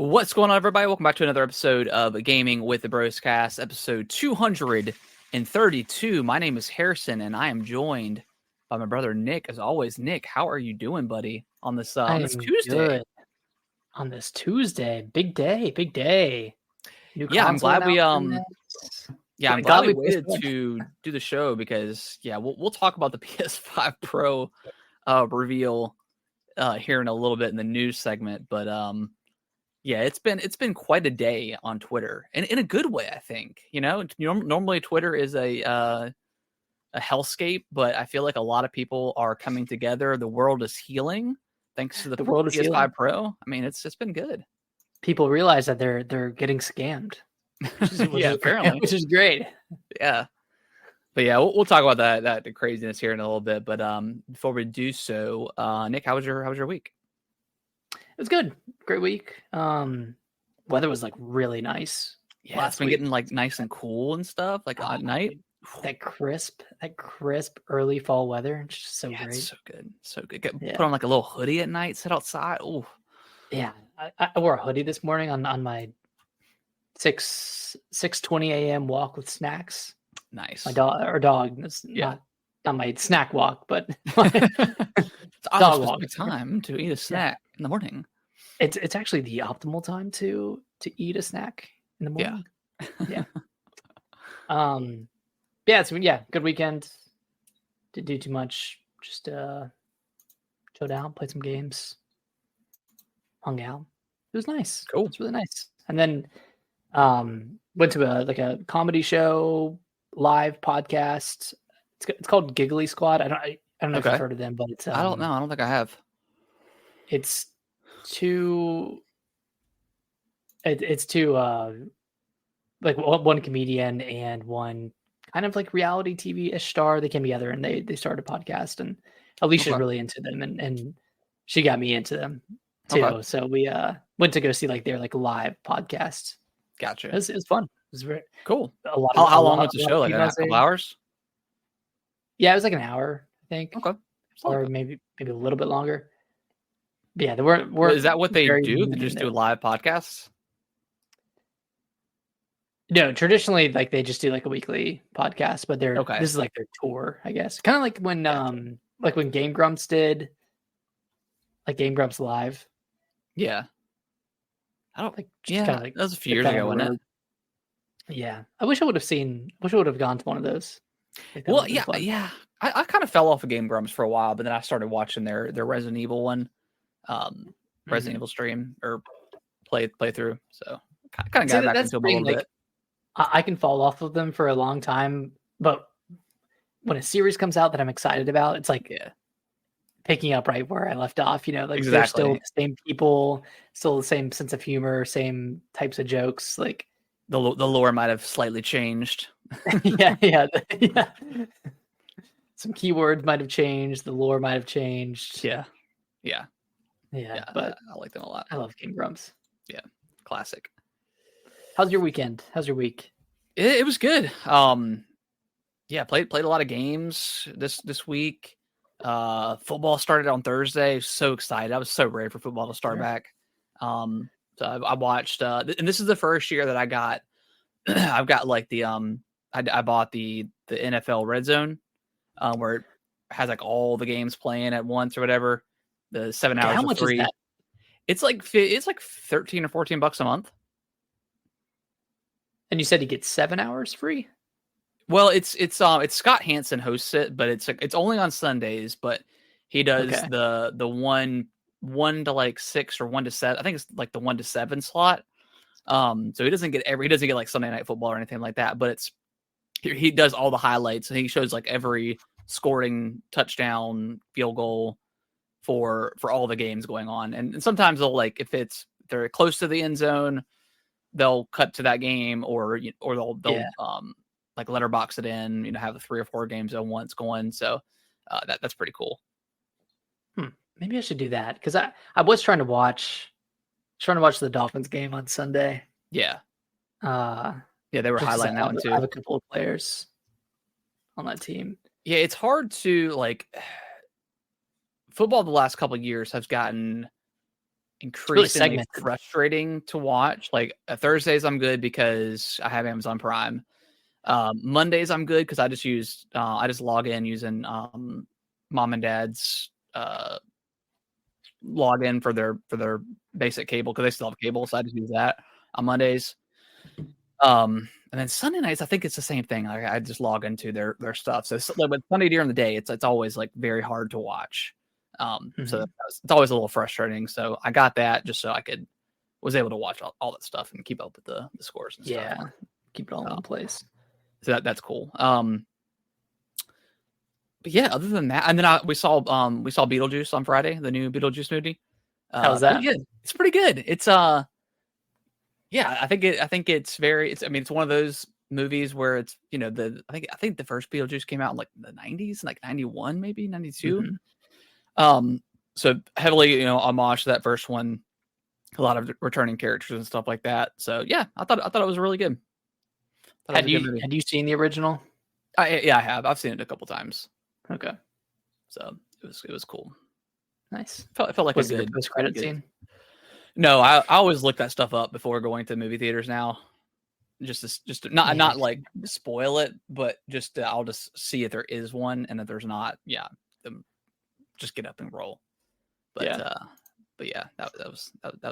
What's going on, everybody? Welcome back to another episode of Gaming with the Broscast, episode 232. My name is Harrison, and I am joined by my brother Nick. As always, Nick, how are you doing, buddy? On this Tuesday. Good. On this Tuesday, big day, big day. New I'm glad we I'm glad we waited to do the show because we'll talk about the PS5 Pro reveal here in a little bit in the news segment, but it's been quite a day on Twitter, and in a good way, I think. Normally Twitter is a hellscape, but I feel like a lot of people are coming together. The world is healing thanks to the world PS5 Pro. I mean, it's been good. People realize that they're getting scammed. Apparently, which is great. Yeah, but we'll talk about that the craziness here in a little bit. But before we do so, Nick, how was your week? It was good. Great week. Weather was like really nice. Yeah, it's been getting like nice and cool and stuff like at night. That crisp early fall weather. It's just so great. It's so good. Put on like a little hoodie at night, sit outside. Oh, yeah. I wore a hoodie this morning on my 6:20 a.m. walk with snacks. Nice. My dog. Not my snack walk, but it's dog walk. Time to eat a snack in the morning. It's actually the optimal time to eat a snack in the morning. Good weekend. Didn't do too much. Just chilled out, played some games, hung out. It was nice. Cool. It's really nice. And then went to a comedy show, live podcast. It's called Giggly Squad. I don't know if you've heard of them, but it's I don't know. I don't think I have. It's two like one comedian and one kind of like reality TV-ish star. They came together and they started a podcast, and Alicia's really into them, and she got me into them too. Okay. So we went to go see like their like live podcast. Gotcha. It was fun. It was very cool. How long was the show? Like a couple hours? Yeah, it was like an hour, I think. Okay. Or maybe a little bit longer. But yeah, is that what they do? They just do live podcasts? No, traditionally, like they just do like a weekly podcast, but this is like their tour, I guess. Kind of like when Game Grumps did, like Game Grumps Live. Yeah. I don't think. Yeah, kind of like, that was a few years ago, wasn't it? Yeah, I wish I would have gone to one of those. Well, yeah. I kind of fell off of Game Grumps for a while, but then I started watching their Resident Evil one, Resident Evil stream or play through. So kind of got back into them a little bit. I can fall off of them for a long time, but when a series comes out that I'm excited about, it's like picking up right where I left off. Like they're still the same people, still the same sense of humor, same types of jokes. Like the lore might have slightly changed. yeah. Some keywords might have changed. The lore might have changed. Yeah. But I like them a lot. I love Game Grumps. Yeah, classic. How's your weekend? How's your week? It was good. Played a lot of games this week. Football started on Thursday. So excited! I was so ready for football to start back. So I watched, and this is the first year that I got. I've got like the I bought the NFL Red Zone, where it has like all the games playing at once or whatever. The 7 hours for free. Is that? It's like $13 or $14 a month. And you said you get 7 hours free? Well, it's Scott Hansen hosts it, but it's only on Sundays. But he does the 1 to like 6 or 1 to 7. I think it's like the 1 to 7 slot. So he doesn't get like Sunday Night Football or anything like that. But he does all the highlights, and he shows like every scoring touchdown, field goal for all the games going on. And sometimes they'll like if they're close to the end zone, they'll cut to that game, or they'll like letterbox it in, have the 3 or 4 games at once going. So that's pretty cool. Maybe I should do that, because I was trying to watch the Dolphins game on Sunday. Yeah. They were highlighting that one too. I have a couple of players on that team. Yeah, it's hard to like football the last couple of years has gotten increasingly frustrating to watch. Like Thursdays I'm good because I have Amazon Prime. Mondays I'm good because I just log in using mom and dad's log in for their basic cable because they still have cable, so I just use that on Mondays. And then Sunday nights, I think it's the same thing. Like I just log into their stuff. So with Sunday during the day, it's always like very hard to watch. So it's always a little frustrating. So I got that just so I was able to watch all that stuff and keep up with the scores and stuff. Yeah, keep it all in place. So that's cool. But yeah, other than that, and then we saw Beetlejuice on Friday, the new Beetlejuice movie. How's that? It's pretty good. It's yeah, I think it's one of those movies where it's, I think the first Beetlejuice came out in like the 90s, like 91, maybe 92. So heavily, homage to that first one, a lot of returning characters and stuff like that. So yeah, I thought it was really good. Had you seen the original? Yeah, I have. I've seen it a couple times. Okay. So it was cool. Nice. Felt like was it a post-credit scene? No, I always look that stuff up before going to movie theaters now. Just to not like spoil it, but I'll just see if there is one, and if there's not, just get up and roll. But yeah, that was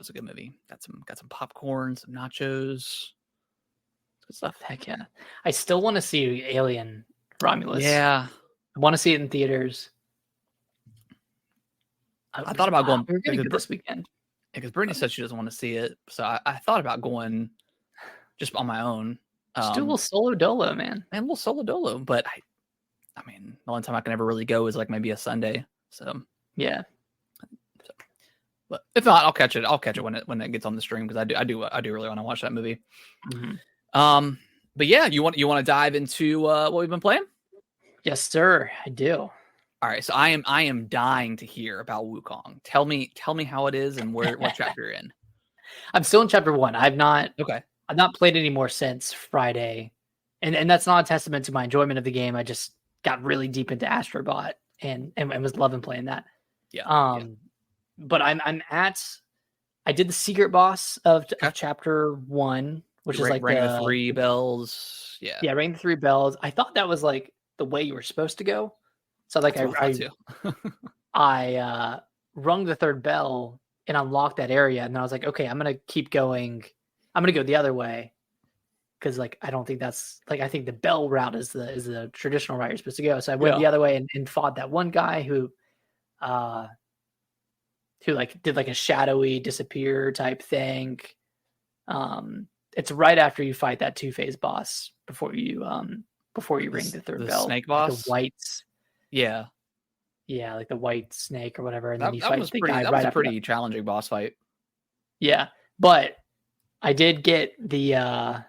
a good movie. Got some popcorn, some nachos, good stuff. Heck yeah! I still want to see Alien Romulus. Yeah, I want to see it in theaters. I thought about going. We're gonna go this weekend. Because Brittany said she doesn't want to see it, so I thought about going just on my own. Just do a little solo dolo, man. And a little solo dolo, but I mean, the only time I can ever really go is like maybe a Sunday. So yeah. But if not, I'll catch it. I'll catch it when it gets on the stream because I do really want to watch that movie. But yeah, you want to dive into what we've been playing? Yes, sir. I do. All right, so I am dying to hear about Wukong. Tell me how it is and what chapter you're in. I'm still in chapter 1. I've not played any more since Friday, and that's not a testament to my enjoyment of the game. I just got really deep into Astro Bot and was loving playing that. Yeah. But I did the secret boss of chapter 1, which is like ring the 3 bells. Yeah. Yeah, ring the 3 bells. I thought that was like the way you were supposed to go. So like I rung the 3rd bell and unlocked that area, and then I was like, okay, I'm gonna keep going. I'm gonna go the other way because like I don't think that's like I think the bell route is the traditional route you're supposed to go. So I went the other way and fought that one guy who like did like a shadowy disappear type thing. It's right after you fight that 2-phase boss before you ring the 3rd bell. Snake boss, like the whites. Yeah, like the white snake or whatever, and then you fight the guy right after. That was a pretty challenging boss fight. Yeah, but I did get the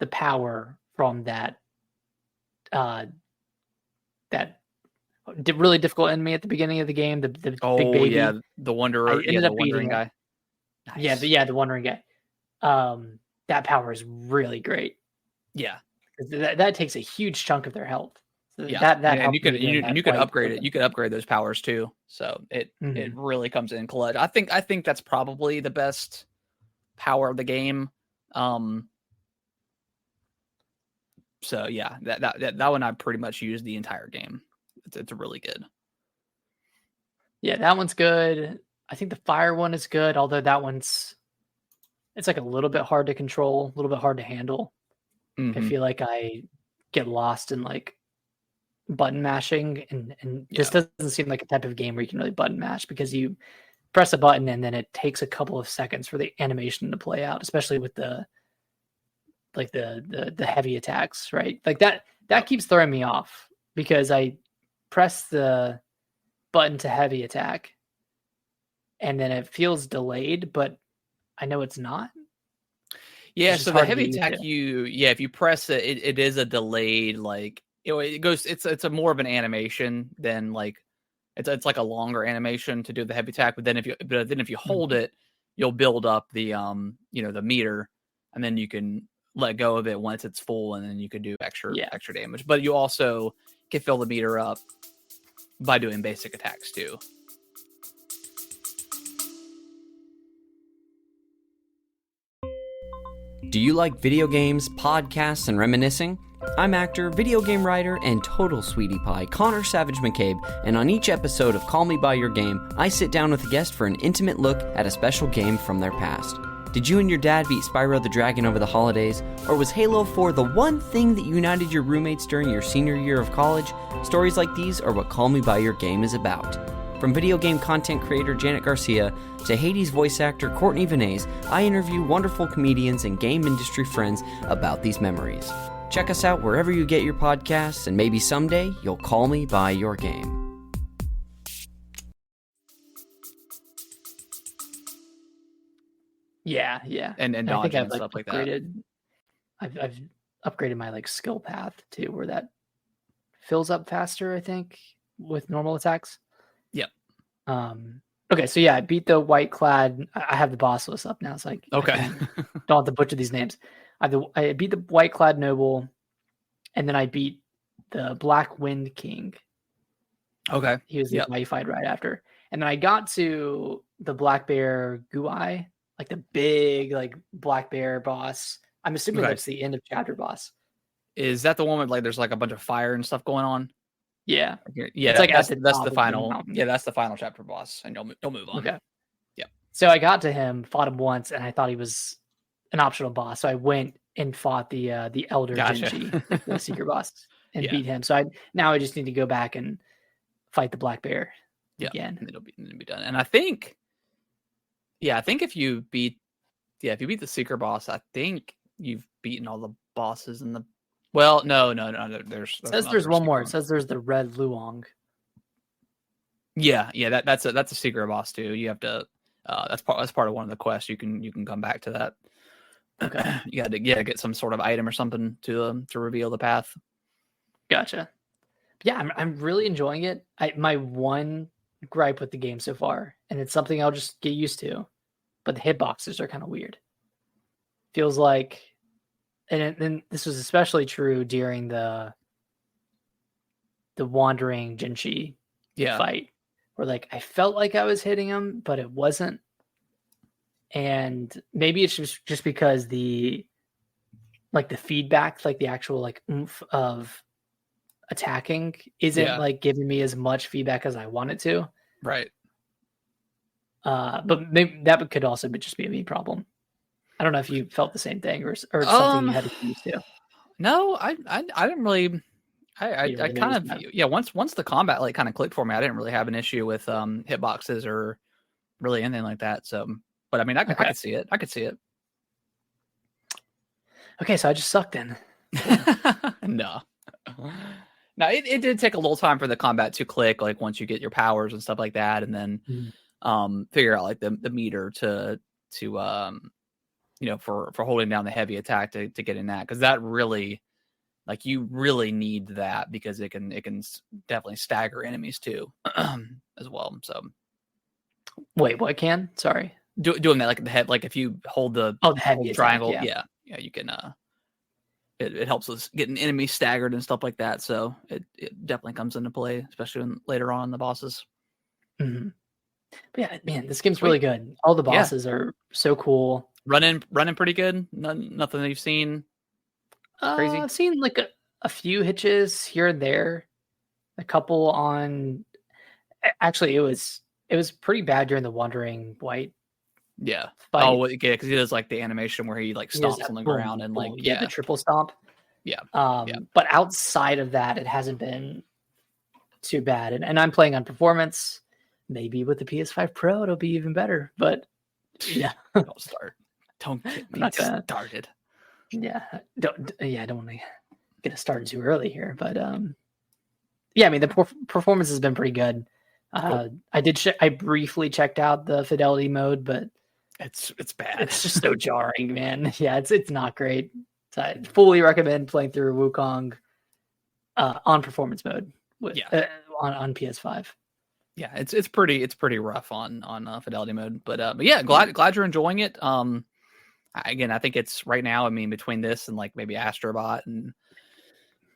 power from that really difficult enemy at the beginning of the game. The big baby. Yeah, the Wanderer. I ended up the Wandering guy. Nice. Yeah, the Wandering guy. That power is really great. Yeah, that takes a huge chunk of their health. So yeah, and you can upgrade it. You can upgrade those powers too. So it really comes in clutch. I think that's probably the best power of the game. So yeah, that one I pretty much used the entire game. It's really good. Yeah, that one's good. I think the fire one is good, although that it's like a little bit hard to control, a little bit hard to handle. I feel like I get lost in like button mashing, and this doesn't seem like a type of game where you can really button mash because you press a button and then it takes a couple of seconds for the animation to play out, especially with the heavy attacks, right? Like that keeps throwing me off because I press the button to heavy attack and then it feels delayed, but I know it's not. Yeah, so the heavy attack, if you press it, it is a delayed, like it goes. It's a more of an animation than like it's like a longer animation to do the heavy attack. But then if you hold it, you'll build up the the meter, and then you can let go of it once it's full, and then you can do extra damage. But you also can fill the meter up by doing basic attacks too. Do you like video games, podcasts, and reminiscing? I'm actor, video game writer, and total sweetie pie Connor Savage McCabe, and on each episode of Call Me By Your Game, I sit down with a guest for an intimate look at a special game from their past. Did you and your dad beat Spyro the Dragon over the holidays? Or was Halo 4 the one thing that united your roommates during your senior year of college? Stories like these are what Call Me By Your Game is about. From video game content creator Janet Garcia to Hades voice actor Courtney Vinay's, I interview wonderful comedians and game industry friends about these memories. Check us out wherever you get your podcasts, and maybe someday you'll call me by your game. Yeah. And I think dodging I've and stuff like that. I've upgraded my like skill path too, where that fills up faster, I think, with normal attacks. Yep. Okay, so yeah, I beat the white clad. I have the boss list up now, so Okay. don't have to butcher these names. I beat the white clad noble, and then I beat the Black Wind King. Okay. He was the guy you fight right after, and then I got to the Black Bear Guai, like the big like black bear boss. I'm assuming that's the end of chapter boss. Is that the one with like there's like a bunch of fire and stuff going on? Yeah. Yeah, it's like that's the final. Yeah, that's the final chapter boss, and you'll move on. Okay. Yeah. So I got to him, fought him once, and I thought he was an optional boss. So I went and fought the Elder Genji, the secret boss, and beat him. So I just need to go back and fight the Black Bear again. And it'll be done. And I think if you beat the secret boss, I think you've beaten all the bosses in the. Well, no. There's one more. It says there's the Red Luong. Yeah. That's a secret boss too. You have to. That's part of one of the quests. You can come back to that. Okay. You got to get some sort of item or something to reveal the path. Gotcha. Yeah, I'm really enjoying it. My one gripe with the game so far, and it's something I'll just get used to, but the hitboxes are kind of weird. Feels like. And this was especially true during the wandering Jinchi fight, where like I felt like I was hitting him, but it wasn't. And maybe it's just because the feedback, like the actual like oomph of attacking isn't like giving me as much feedback as I want it to. Right. But maybe that could also just be a me problem. I don't know if you felt the same thing or something you had to get used to. No, I didn't really. I kind of once the combat like kind of clicked for me, I didn't really have an issue with hitboxes or really anything like that. So, but I mean, I could see it. Okay, so I just sucked then. No, it did take a little time for the combat to click. Like once you get your powers and stuff like that, and then figure out like the meter to for holding down the heavy attack to get in that, because that really, like, you really need that because it can definitely stagger enemies too, as well. So, wait, what can? Sorry, doing that like the head, like if you hold the heavy triangle, attack, you can. It helps us getting enemies staggered and stuff like that. So it definitely comes into play, especially later on in the bosses. Mm-hmm. But yeah, man, this game's really good. All the bosses are so cool. Running pretty good. Nothing that you've seen crazy. I've seen like a few hitches here and there. A couple on. Actually, it was pretty bad during the Wandering White. Yeah. Fight. Oh, yeah, because he does like the animation where he like stomps on the ground and like the triple stomp. Yeah. But outside of that, it hasn't been too bad. And I'm playing on performance. Maybe with the PS5 Pro, it'll be even better. But yeah, don't start. Don't get me started. Yeah, don't want to get it started too early here. But yeah, I mean the performance has been pretty good. Cool. I briefly checked out the fidelity mode, but it's bad. It's just so jarring, man. Yeah, it's not great. So I fully recommend playing through Wukong on performance mode. On PS5. Yeah, it's pretty rough on fidelity mode, but yeah, glad you're enjoying it. Again, I think it's right now. I mean, between this and like maybe Astro Bot and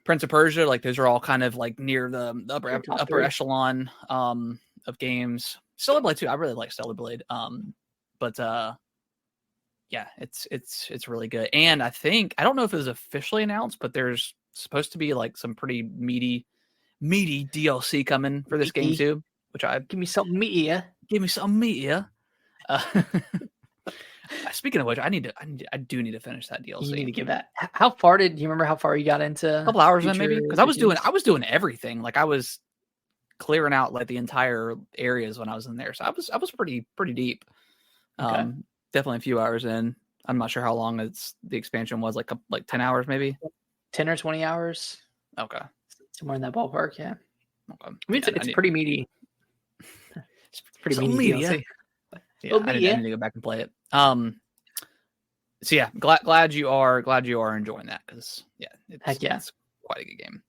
Prince of Persia, like those are all kind of like near the upper echelon of games. Stellar Blade too. I really like Stellar Blade. But yeah, it's really good. And I don't know if it was officially announced, but there's supposed to be like some pretty meaty DLC coming for this game too, which give me something meaty. Give me something meaty. Speaking of which, I do need to finish that DLC. You need to give that. How far do you remember how far you got into? A couple hours in maybe, because I was doing everything. Like I was clearing out like the entire areas when I was in there, so I was pretty deep. Okay. Definitely a few hours in. I'm not sure how long the expansion was, like 10 hours maybe. 10 or 20 hours. Okay. Somewhere in that ballpark, yeah. Okay. I mean, it's pretty pretty meaty. It's pretty meaty. Yeah, I need to go back and play it. So yeah, glad you are enjoying that, because it's quite a good game.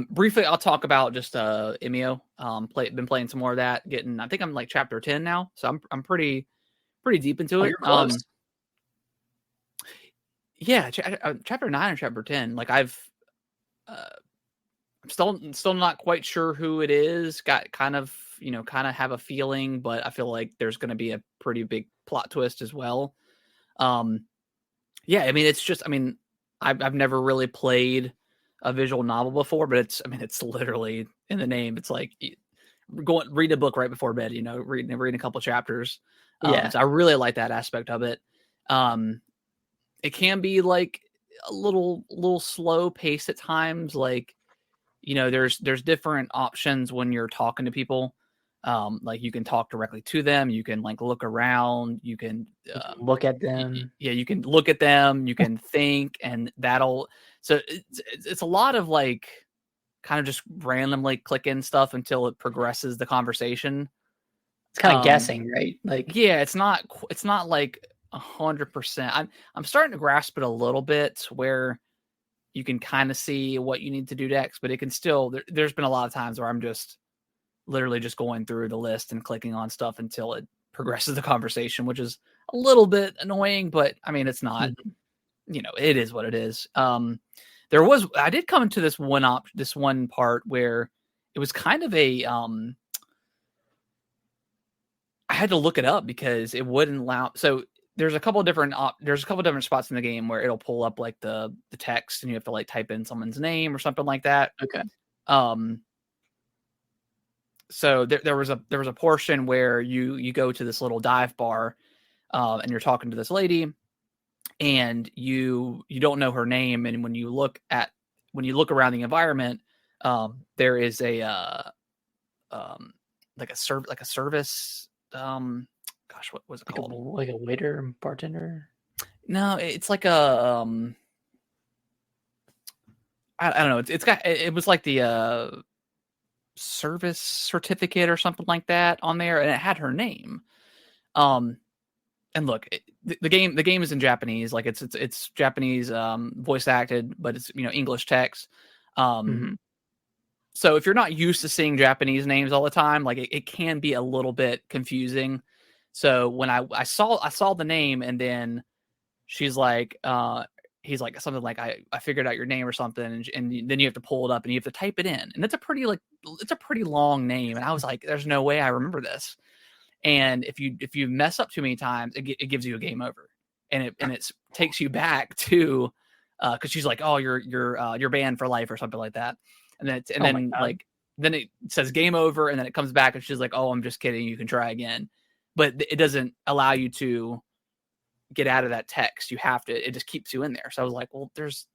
Briefly, I'll talk about just Emio. Been playing some more of that. I think I'm like chapter 10 now, so I'm pretty deep into it. You're close. Yeah, chapter 9 or chapter 10. Like I'm still not quite sure who it is. Got kind of have a feeling, but I feel like there's going to be a pretty big plot twist as well. Yeah, I mean, I've never really played a visual novel before, but it's literally in the name. It's like read a book right before bed, reading a couple chapters. So I really like that aspect of it. It can be like a little slow pace at times. Like, there's different options when you're talking to people. Like you can talk directly to them. You can like look around. You can look at them. You can look at them. You can think, and so it's a lot of like kind of just randomly clicking stuff until it progresses the conversation. It's kind of guessing, right? Like, yeah, it's not like 100%. I'm starting to grasp it a little bit, where you can kind of see what you need to do next, but it can still. There's been a lot of times where I'm just literally just going through the list and clicking on stuff until it progresses the conversation, which is a little bit annoying, but I mean, it's not. It is what it is. I did come into this one part where it was kind of a I had to look it up because it wouldn't allow. So there's a couple different spots in the game where it'll pull up like the text, and you have to like type in someone's name or something like that. Okay. So there was a portion where you go to this little dive bar, and you're talking to this lady, and you don't know her name, and when you look around the environment, there is a service. Gosh, what was it called? Like a waiter, bartender? No, it's like a I don't know. It was like the service certificate or something like that on there, and it had her name. And look, the game is in Japanese. Like it's Japanese voice acted, but it's English text. So if you're not used to seeing Japanese names all the time, like it can be a little bit confusing. So when I saw the name, and then she's like, he's like something like, I figured out your name or something, and then you have to pull it up and you have to type it in, and it's a pretty long name, and I was like, there's no way I remember this. And if you mess up too many times, it gives you a game over, and it takes you back to because she's like, oh, you're banned for life or something like that. And then it says game over, and then it comes back and she's like, oh, I'm just kidding, you can try again. But it doesn't allow you to get out of that text. It just keeps you in there. So I was like, well, there's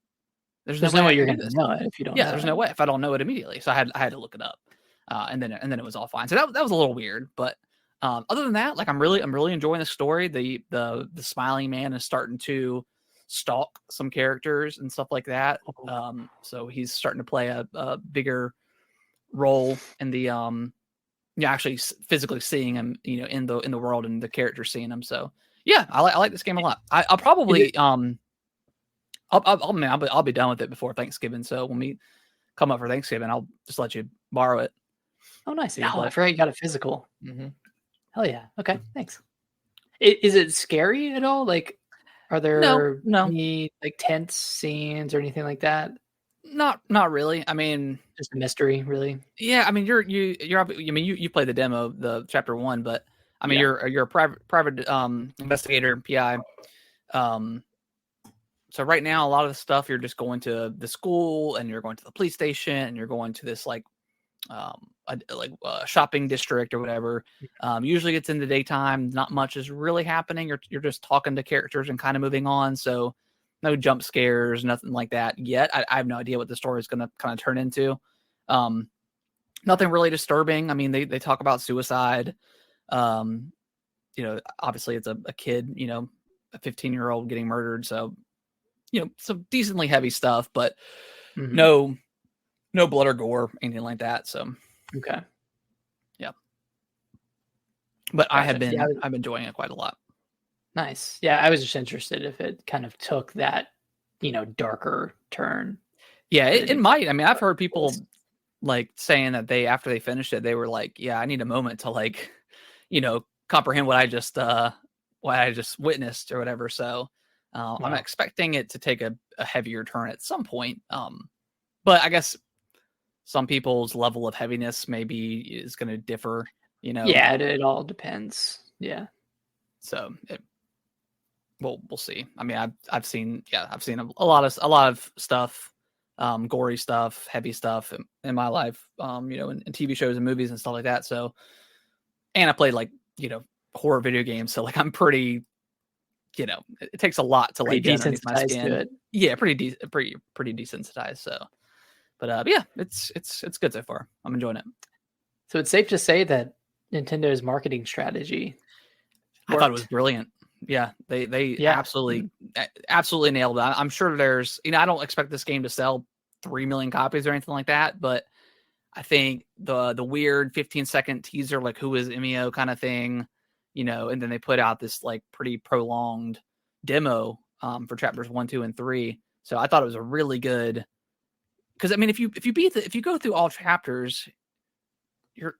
no way you're going to know it if you don't. Yeah, there's no way if I don't know it immediately. So I had to look it up, and then it was all fine. So that was a little weird, but other than that, like I'm really enjoying the story. The smiling man is starting to stalk some characters and stuff like that. So he's starting to play a bigger role in the actually physically seeing him, in the world, and the characters seeing him. So yeah, I like this game a lot. I'll probably I'll be done with it before Thanksgiving. So when we come up for Thanksgiving, I'll just let you borrow it. Oh, nice. No, I forgot you got a physical. Mm-hmm. Hell yeah. Okay, thanks. Is it scary at all? Like, are there any like tense scenes or anything like that? Not really. I mean, just a mystery, really. Yeah, I mean, you played the demo, the chapter 1, but I mean, you're a private investigator, PI. So right now, a lot of the stuff, you're just going to the school and you're going to the police station and you're going to this like shopping district or whatever. Usually it's in the daytime. Not much is really happening. You're just talking to characters and kind of moving on. So no jump scares, nothing like that yet. I have no idea what the story is going to kind of turn into. Nothing really disturbing. I mean, they talk about suicide. Obviously it's a kid, a 15-year-old getting murdered. So, some decently heavy stuff, but no blood or gore, anything like that. So, okay. Yeah. But Gotcha. I've been enjoying it quite a lot. Nice. Yeah. I was just interested if it kind of took that, darker turn. Yeah, it might. I mean, I've heard people like saying that after they finished it, they were like, yeah, I need a moment to like, comprehend what I just witnessed or whatever. So, wow. I'm expecting it to take a heavier turn at some point. But I guess some people's level of heaviness maybe is going to differ, Yeah, it all depends. Yeah. So we'll see. I mean, I've seen a lot of stuff, gory stuff, heavy stuff in my life, in TV shows and movies and stuff like that. So, and I played like, horror video games. So like, I'm pretty, it takes a lot to like get underneath my skin. To it. Yeah, pretty desensitized. So, but yeah, it's good so far. I'm enjoying it. So it's safe to say that Nintendo's marketing strategy worked. I thought it was brilliant. Yeah, they absolutely nailed it. I'm sure there's, I don't expect this game to sell 3 million copies or anything like that, but I think the weird 15-second teaser, like who is Emio kind of thing, and then they put out this like pretty prolonged demo for chapters 1, 2, and 3. So I thought it was a really good, because I mean, if you go through all chapters, you're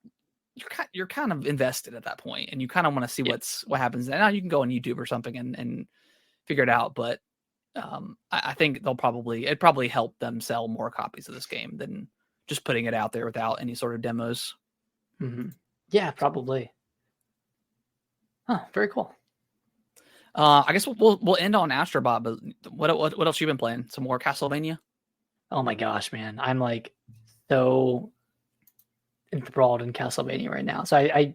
kind of invested at that point, and you kind of want to see what happens. And now you can go on YouTube or something and figure it out. But I think it'd probably help them sell more copies of this game than just putting it out there without any sort of demos. Mm-hmm. Yeah, probably. Huh, very cool. I guess we'll end on Astro Bot, but what else you been playing? Some more Castlevania? Oh my gosh, man. I'm like so enthralled in Castlevania right now. So I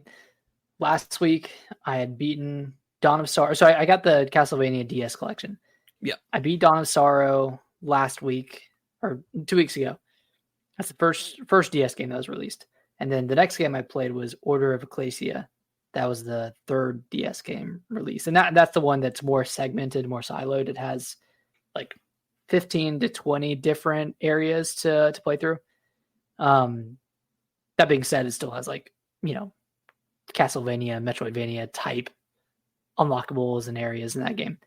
last week I had beaten Dawn of Sorrow. So I got the Castlevania DS collection. Yeah. I beat Dawn of Sorrow last week or 2 weeks ago. That's the first DS game that was released. And then the next game I played was Order of Ecclesia. That was the third DS game released. And that's the one that's more segmented, more siloed. It has like 15 to 20 different areas to play through. That being said, it still has like, Castlevania, Metroidvania type unlockables and areas in that game.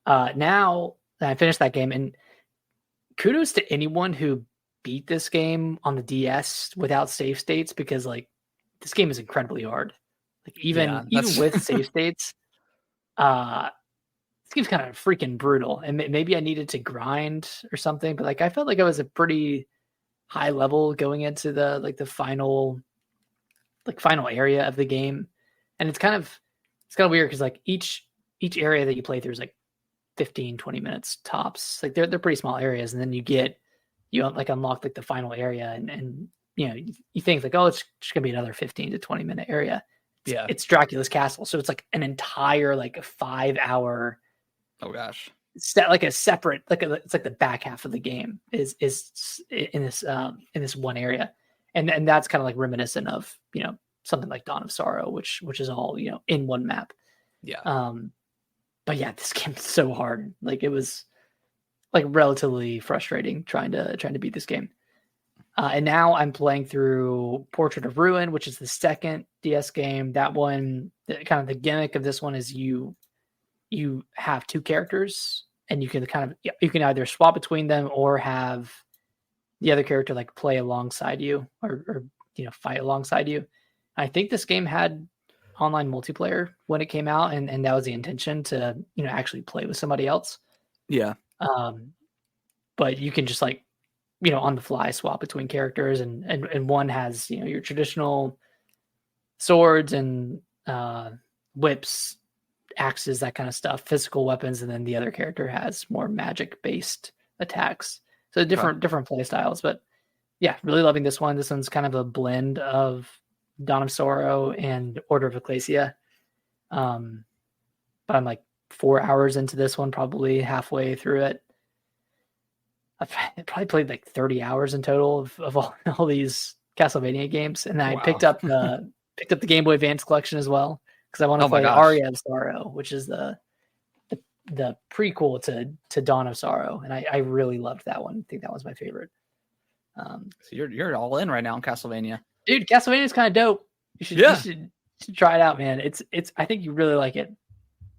Now I finished that game, and kudos to anyone who beat this game on the DS without save states, because like this game is incredibly hard. Like even with save states, this game's kind of freaking brutal. And maybe I needed to grind or something, but like I felt like I was a pretty high level going into the final area of the game. And it's kind of weird because like each area that you play through is like 15, 20 minutes tops. Like they're pretty small areas, and then you like unlock like the final area, and you think like, oh, it's just gonna be another 15 to 20 minute area. It's Dracula's castle, so it's like an entire like a 5-hour. Oh gosh. Like a separate, it's like the back half of the game is in this one area, and that's kind of like reminiscent of something like Dawn of Sorrow, which is all in one map. Yeah. But yeah, this game's so hard. Like it was like relatively frustrating trying to beat this game. And now I'm playing through Portrait of Ruin, which is the second DS game. That one, kind of the gimmick of this one is you have two characters, and you can either swap between them or have the other character like play alongside you or fight alongside you. I think this game had online multiplayer when it came out, and that was the intention to actually play with somebody else. Yeah. But you can just like on the fly swap between characters, and one has your traditional swords and whips axes, that kind of stuff, physical weapons, and then the other character has more magic-based attacks. So different play styles, but yeah, really loving this one. This one's kind of a blend of Dawn of Sorrow and Order of Ecclesia. But I'm like 4 hours into this one, probably halfway through it. I've probably played like 30 hours in total of all these Castlevania games, and I picked up the Game Boy Advance collection as well because I want to play Aria of Sorrow, which is the prequel to Dawn of Sorrow, and I really loved that one. I think that was my favorite. So you're all in right now on Castlevania, dude. Castlevania is kind of dope. You should try it out, man. It's I think you really like it.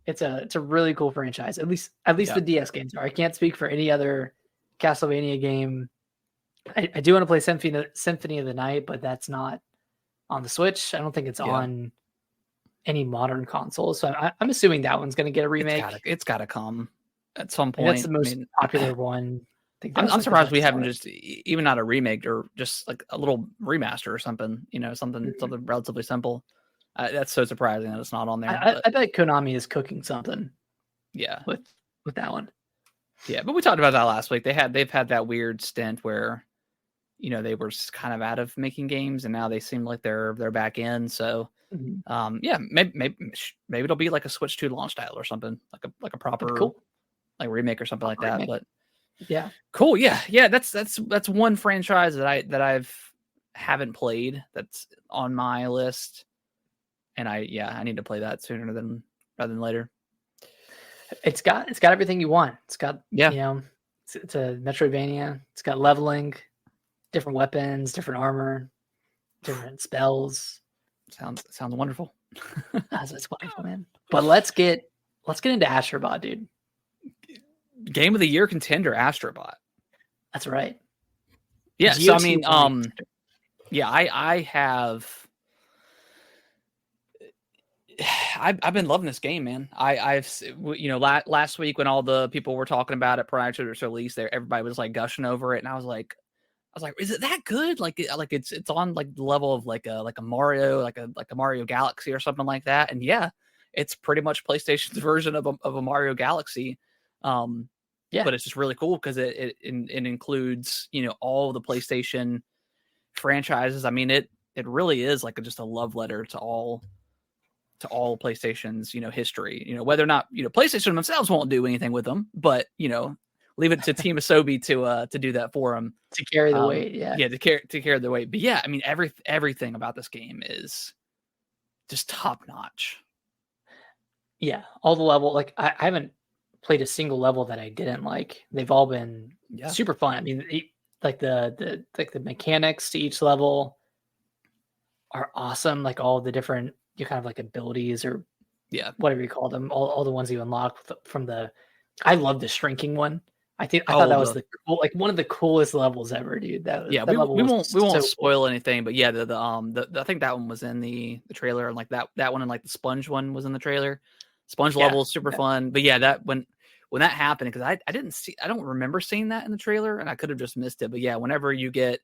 It's a really cool franchise. At least the DS games are. I can't speak for any other Castlevania game. I do want to play Symphony of the Night, but that's not on the Switch. I don't think it's on any modern consoles. So I'm assuming that one's going to get a remake. It's got to come at some point. That's the most popular one. I'm surprised we haven't just even not a remake or just like a little remaster or something. Something relatively simple. That's so surprising that it's not on there. I bet Konami is cooking something. Yeah, with that one. Yeah, but we talked about that last week. They've had that weird stint where, they were kind of out of making games, and now they seem like they're back in. So, maybe it'll be like a Switch 2 launch title or something, like a proper like remake or something like that. But yeah, cool. Yeah. That's one franchise that I haven't played that's on my list, and I need to play that sooner rather than later. It's got everything you want. It's got it's a Metroidvania. It's got leveling, different weapons, different armor, different spells. Sounds wonderful. It's wonderful, man. But let's get into Astro Bot, dude. Game of the Year contender, Astro Bot. That's right. Yeah. So I mean, I have. I've been loving this game, man. I've last week when all the people were talking about it prior to its release, everybody was like gushing over it, and I was like, is it that good? Like it's on like the level of like a Mario, like a Mario Galaxy or something like that. And yeah, it's pretty much PlayStation's version of a Mario Galaxy. But it's just really cool because it includes all the PlayStation franchises. I mean, it really is like just a love letter to all PlayStation's history. Whether or not PlayStation themselves won't do anything with them, but leave it to Team Asobi to do that for them, to carry the weight. To carry the weight. But yeah, I mean everything about this game is just top notch. Yeah, all the level. Like I haven't played a single level that I didn't like. They've all been super fun. I mean, like the mechanics to each level are awesome. Like all the different kind of like abilities or whatever you call them, all the ones you unlock from the. I love the shrinking one. I thought that was one of the coolest levels ever, dude. We won't spoil anything, but yeah, I think that one was in the trailer, and like that one and like the sponge one was in the trailer. Sponge level is super fun, but yeah, that when that happened, because I don't remember seeing that in the trailer, and I could have just missed it. But yeah, whenever you get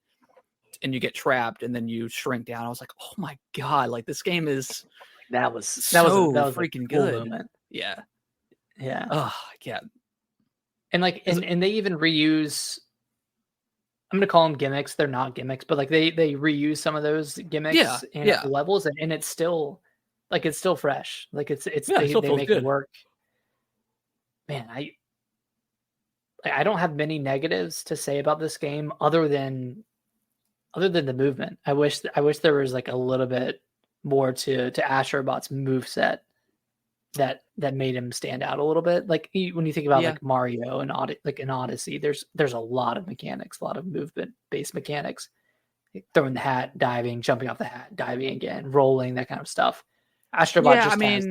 trapped and then you shrink down, I was like, oh my god, like this game is that was freaking good. Moment. Yeah. Oh yeah. And and they even reuse. I'm gonna call them gimmicks. They're not gimmicks, but like they reuse some of those gimmicks in the levels, and it's still fresh. Like they make it work. Man, I don't have many negatives to say about this game other than the movement. I wish there was like a little bit more to Astro Bot's moveset that made him stand out a little bit. Like when you think about like Mario and in Odyssey, there's a lot of mechanics, a lot of movement based mechanics, like throwing the hat, diving, jumping off the hat, diving again, rolling, that kind of stuff. Astro Bot has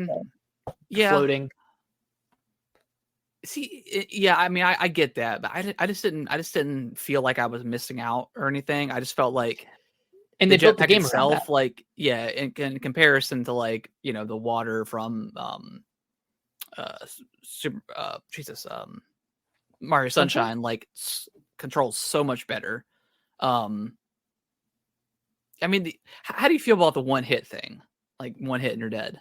floating. See, I mean, I get that, but I just didn't feel like I was missing out or anything. I just felt like, and they built the game itself, like in comparison to like the water from Mario Sunshine, like controls so much better. I mean, how do you feel about the one hit thing? Like one hit and you're dead.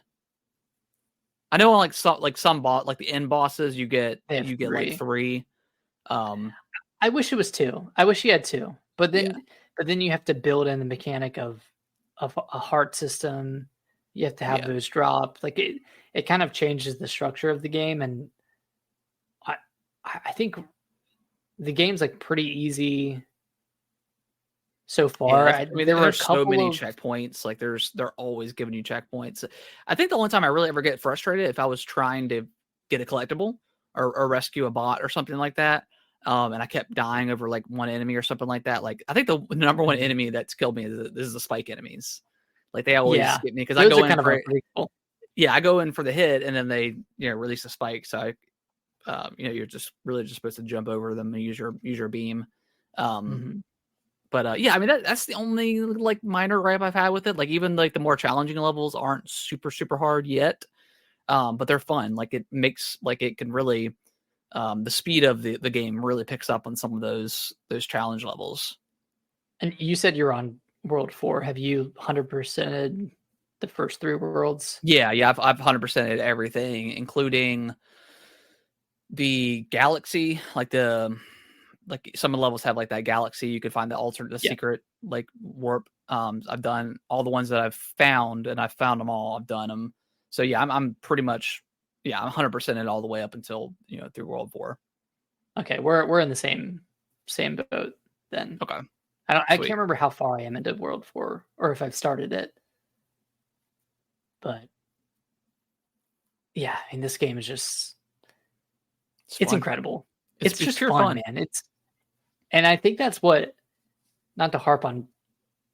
I know on some bot, like the end bosses, you get like 3. I wish it was 2. I wish you had 2. But then you have to build in the mechanic of a heart system. You have to have those drop. Like it kind of changes the structure of the game, and I think the game's like pretty easy so far. I mean, there were so many checkpoints. Like they're always giving you checkpoints. I think the only time I really ever get frustrated if I was trying to get a collectible or rescue a bot or something like that. And I kept dying over like one enemy or something like that. Like I think the number one enemy that's killed me is the spike enemies. Like they always get me because I go in kind for cool. I go in for the hit and then they release a spike. So I, you're just supposed to jump over them and use your beam. But I mean that's the only like minor gripe I've had with it. Like even like the more challenging levels aren't super super hard yet, but they're fun. Like it makes like it can really the speed of the game really picks up on some of those challenge levels. And you said you're on World 4. Have you 100%ed the first 3 worlds? Yeah, I've 100%ed everything, including the galaxy. Like some of the levels have like that galaxy. You could find the secret like warp. I've done all the ones that I've found, and I've found them all. I've done them. So yeah, I'm pretty much I'm 100%ed all the way up until through World 4. Okay, we're in the same boat then. Okay. I can't remember how far I am into World 4 or if I've started it. But yeah, I mean, this game is just it's incredible. It's just pure fun, man. And I think that's what, not to harp on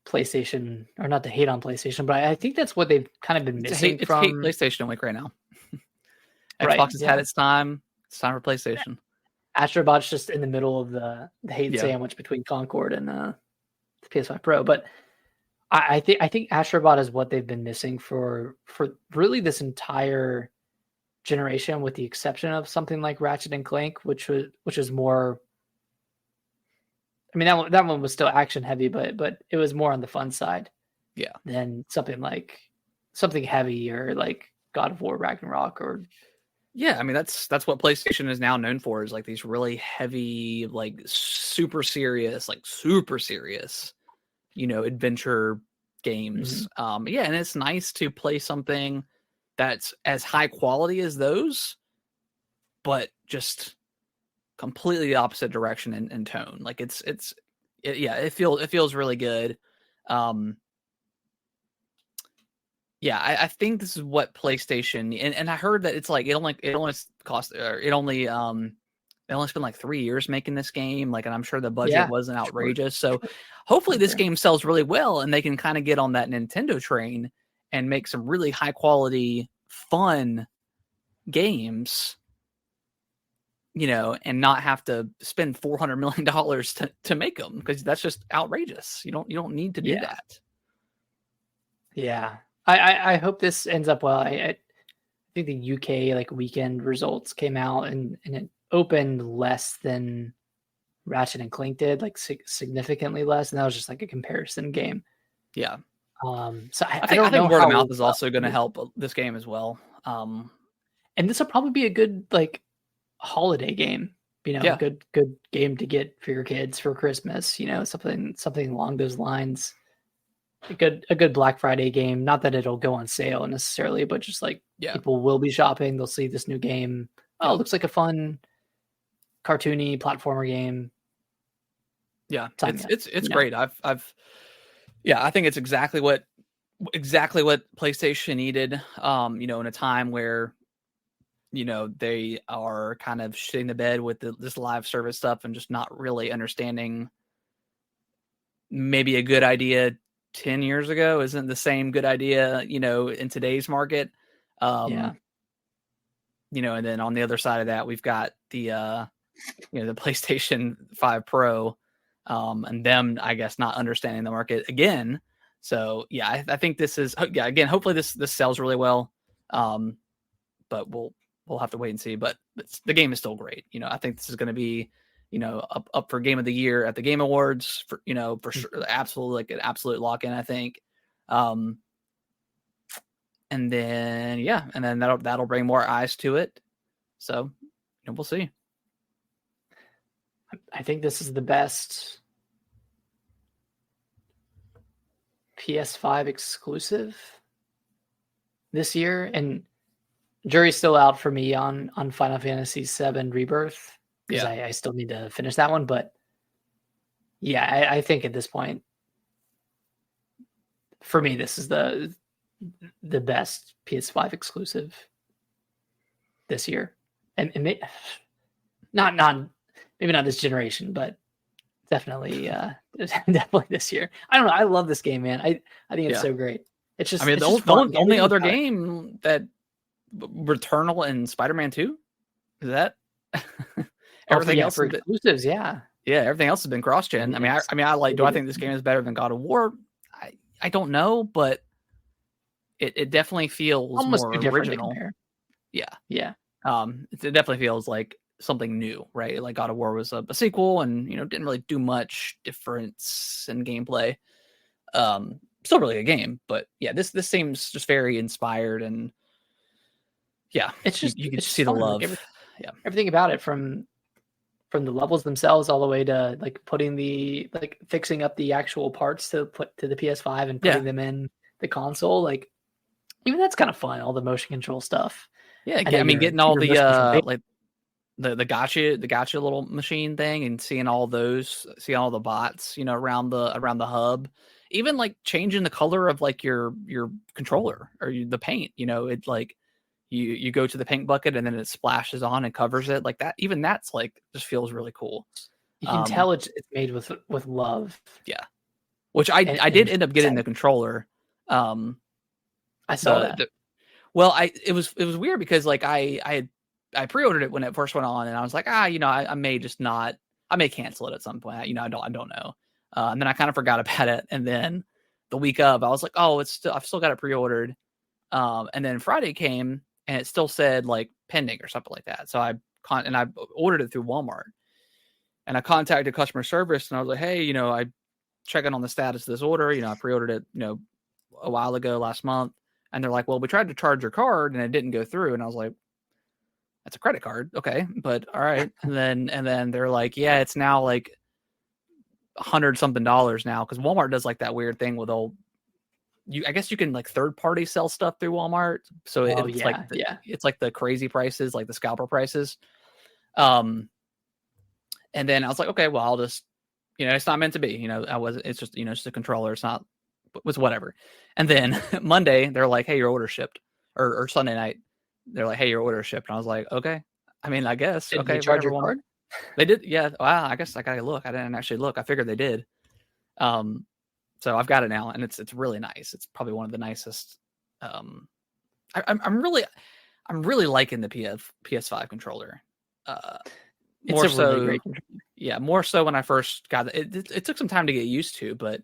PlayStation or not to hate on PlayStation, but I think that's what they've kind of been missing from PlayStation Week right now. Xbox has had its time. It's time for PlayStation. Astro Bot's just in the middle of the hate sandwich between Concord and the PS5 Pro. But I think Astro Bot is what they've been missing for really this entire generation, with the exception of something like Ratchet and Clank, which is more. I mean, that one was still action heavy, but it was more on the fun side. Yeah. Than something heavy or like God of War Ragnarok or. Yeah, I mean that's what PlayStation is now known for, is like these really heavy, like super serious, adventure games. And it's nice to play something that's as high quality as those, but just completely the opposite direction in tone. Like it feels really good. I think this is what PlayStation and I heard that it's like it only spent like 3 years making this game. Like, and I'm sure the budget wasn't outrageous. So hopefully this game sells really well and they can kind of get on that Nintendo train and make some really high quality, fun games, and not have to spend $400 million to make them, because that's just outrageous. You don't need to do that. Yeah. I hope this ends up well. I think the UK like weekend results came out and it opened less than Ratchet and Clank did, like significantly less, and that was just like a comparison game. Yeah. So I think word of mouth is also going to help this game as well. And this will probably be a good like holiday game. Good game to get for your kids for Christmas. Something along those lines. A good Black Friday game. Not that it'll go on sale necessarily, but just like people will be shopping. They'll see this new game. Oh, it looks like a fun, cartoony platformer game. Yeah, it's great. I think it's exactly what PlayStation needed. In a time where, they are kind of shitting the bed with this live service stuff and just not really understanding maybe a good idea 10 years ago isn't the same good idea, in today's market. And then on the other side of that, we've got the, the PlayStation 5 Pro, and them, I guess, not understanding the market again. So I think this is, again, hopefully this sells really well. But we'll have to wait and see, but the game is still great. I think this is going to be, up for Game of the Year at the Game Awards for sure. Absolutely, like an absolute lock in, I think. and then that'll bring more eyes to it. So we'll see. I think this is the best PS5 exclusive this year, and jury's still out for me on Final Fantasy VII Rebirth, because I still need to finish that one. But yeah, I think at this point, for me, this is the best PS5 exclusive this year, and not maybe not this generation, but definitely definitely this year. I don't know. I love this game, man. I think it's so great. It's just, the only other game that Returnal and Spider-Man 2 is that everything else for exclusives. Yeah, everything else has been cross-gen. I think this game is better than God of War? I don't know, but it definitely feels almost more original. Yeah. It definitely feels like something new, right? Like God of War was a sequel, and didn't really do much difference in gameplay. Still really a game, but yeah, this seems just very inspired, and it's just you can see the love. Everything about it, from the levels themselves all the way to like fixing up the actual parts to put to the PS5 and putting them in the console. Like, even that's kind of fun. All the motion control stuff. Yeah, getting all the like the gotcha little machine thing, and seeing all the bots, around the hub. Even like changing the color of like your controller or the paint. It's like you go to the paint bucket and then it splashes on and covers it like that. Even that's like just feels really cool. You can tell it's made with love. Yeah, which I did end up getting the controller. I saw that. It was weird because like I pre-ordered it when it first went on, and I was like, I may just not, I may cancel it at some point. I don't know. And then I kind of forgot about it. And then the week of, I was like, I've still got it pre-ordered. And then Friday came and it still said like pending or something like that. So I ordered it through Walmart, and I contacted customer service, and I was like, hey, I checking on the status of this order. I pre-ordered it, a while ago last month. And they're like, well, we tried to charge your card and it didn't go through. And I was like, that's a credit card. Okay. But all right. And then they're like, yeah, it's now like $100 something now. Cause Walmart does like that weird thing with I guess you can like third party sell stuff through Walmart. So it's like the crazy prices, like the scalper prices. And then I was like, okay, well, I'll just, it's not meant to be, it's just, just a controller. It's not, was whatever. And then Monday they're like, hey, your order shipped, or Sunday night they're like, hey, your order shipped. And I was like, okay, I guess. Did they charge your card? They did. Yeah. Wow. I guess I gotta look. I didn't actually look. I figured they did. So I've got it now, and it's really nice. It's probably one of the nicest. I'm really liking the PS5 controller. It's a really great controller. Yeah, more so when I first got it. It took some time to get used to, but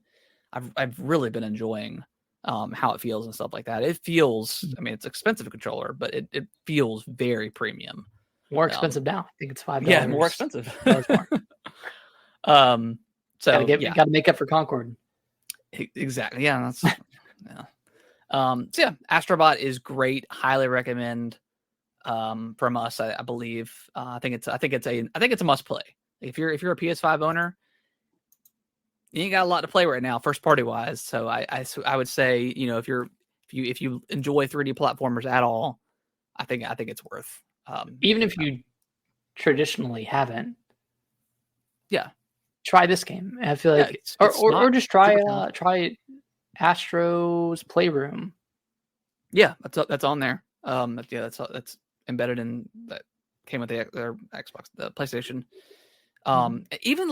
I've really been enjoying how it feels and stuff like that. It feels, it's an expensive controller, but it feels very premium. More expensive now. I think it's $5. Yeah, more expensive. More. So got to make up for Concord. Exactly. Yeah. That's yeah. Astro Bot is great. Highly recommend. From us, I believe. I think it's a must play. If you're a PS5 owner, you ain't got a lot to play right now, first party wise. So I would say, if you enjoy 3D platformers at all, I think it's worth. Even if you traditionally haven't, try this game. I feel like, or just try Astro's Playroom. Yeah, that's on there. That's embedded in that came with their Xbox, the PlayStation. Even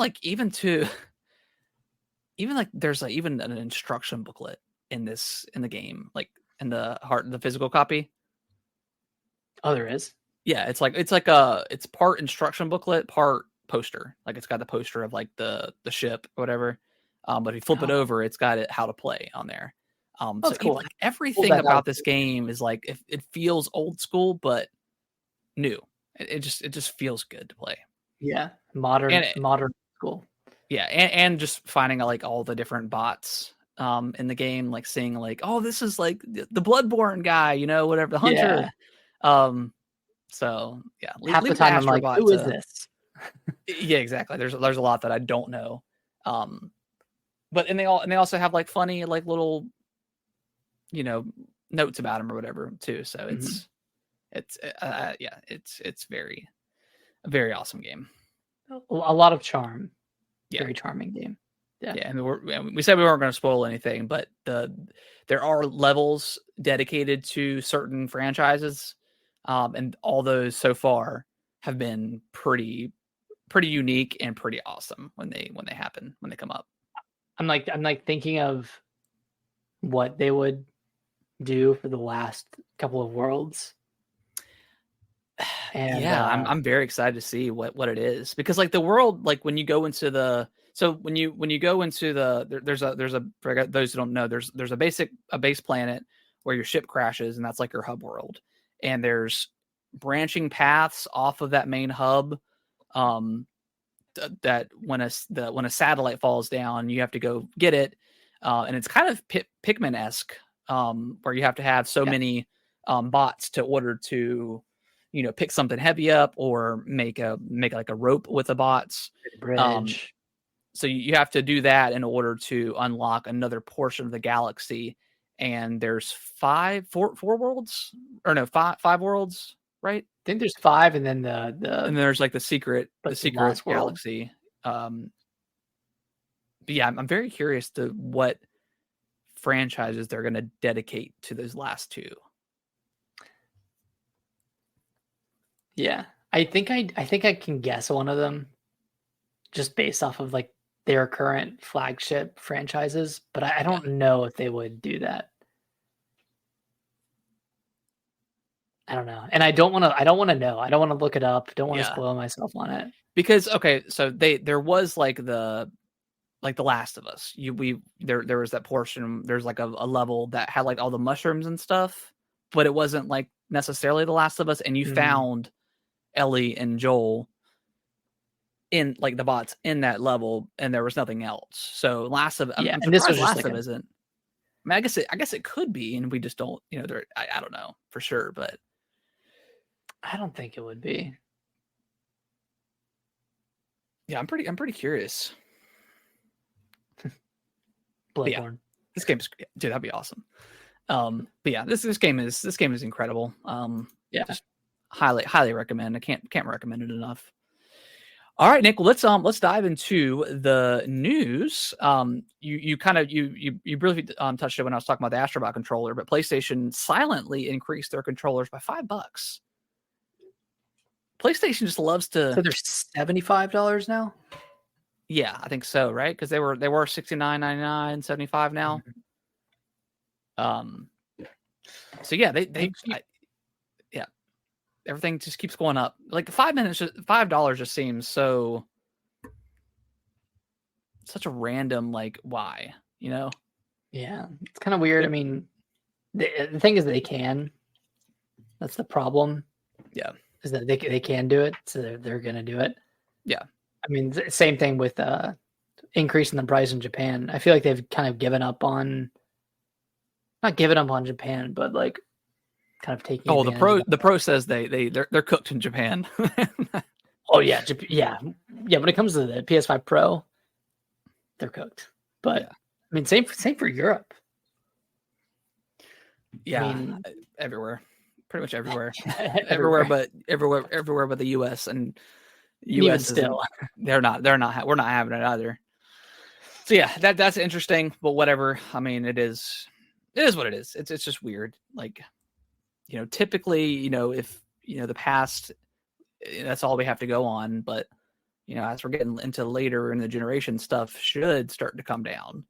there's even an instruction booklet in the game, like in the physical copy. Oh, there is. Yeah, it's part instruction booklet, part poster. Like it's got the poster of like the ship or whatever. But if you flip it over, it's got how to play on there. That's cool. Like everything about this game is like it feels old school but new. It just feels good to play. Yeah, modern school. Yeah, and just finding like all the different bots in the game, like saying like, "Oh, this is like the Bloodborne guy, whatever, the hunter." So yeah, half the time I'm like, who is this? Yeah, exactly. There's a lot that I don't know. But and they also have like funny like little notes about him or whatever too. So it's very a very awesome game. A lot of charm. Yeah. Very charming game. Yeah. And we said we weren't going to spoil anything, but there are levels dedicated to certain franchises, and all those so far have been pretty unique and pretty awesome when they happen, when they come up. I'm like thinking of what they would do for the last couple of worlds. And I'm very excited to see what it is, because like the world, like when you go into the when you go into there's a for those who don't know, there's a base planet where your ship crashes, and that's like your hub world, and there's branching paths off of that main hub, that when a satellite falls down, you have to go get it, and it's kind of Pikmin-esque, where you have to have so many bots to order to pick something heavy up or make like a rope with the bots. Bridge. So you have to do that in order to unlock another portion of the galaxy. And there's five worlds, right? I think there's 5, and then and there's like the secret galaxy. But yeah, I'm very curious to what franchises they're going to dedicate to those last 2. Yeah, I think I can guess one of them just based off of like their current flagship franchises, but I don't know if they would do that. I don't know, and I don't want to know. I don't want to look it up. Don't want to spoil myself on it. Because so there was like the Last of Us. There was that portion. There's like a level that had like all the mushrooms and stuff, but it wasn't like necessarily The Last of Us. And you found Ellie and Joel in like the bots in that level, and there was nothing else. So Last of I'm and this was Last of isn't. I mean, I guess it could be, and we just don't. I don't know for sure, but I don't think it would be. Yeah, I'm pretty curious. Bloodborne. Yeah, this game's, dude, that'd be awesome. But yeah, this game is incredible. Just highly recommend. I can't recommend it enough. All right, Nick, let's dive into the news. You briefly touched it when I was talking about the Astro Bot controller, but PlayStation silently increased their controllers by $5. PlayStation just loves to. So they're $75 now. Yeah, I think so, right? Because they were $69.99, $75 now. So yeah, everything just keeps going up. Like $5 just seems such a random, like, why, Yeah, it's kind of weird. I mean, the thing is they can. That's the problem. Yeah, is that they can do it, so they're gonna do it. Yeah, I mean, same thing with increasing the price in Japan. I feel like they've kind of given up on, not given up on Japan, but like kind of taking. Oh, the pro says they're cooked in Japan. Oh yeah, yeah. When it comes to the PS5 Pro, they're cooked. But I mean, same for Europe. Yeah, I mean, everywhere, pretty much everywhere, everywhere but the U.S. and U.S. still, we're not having it either. So yeah, that's interesting, but whatever. I mean, it is what it is. It's just weird. Like, typically, if the past, that's all we have to go on. But as we're getting into later in the generation, stuff should start to come down.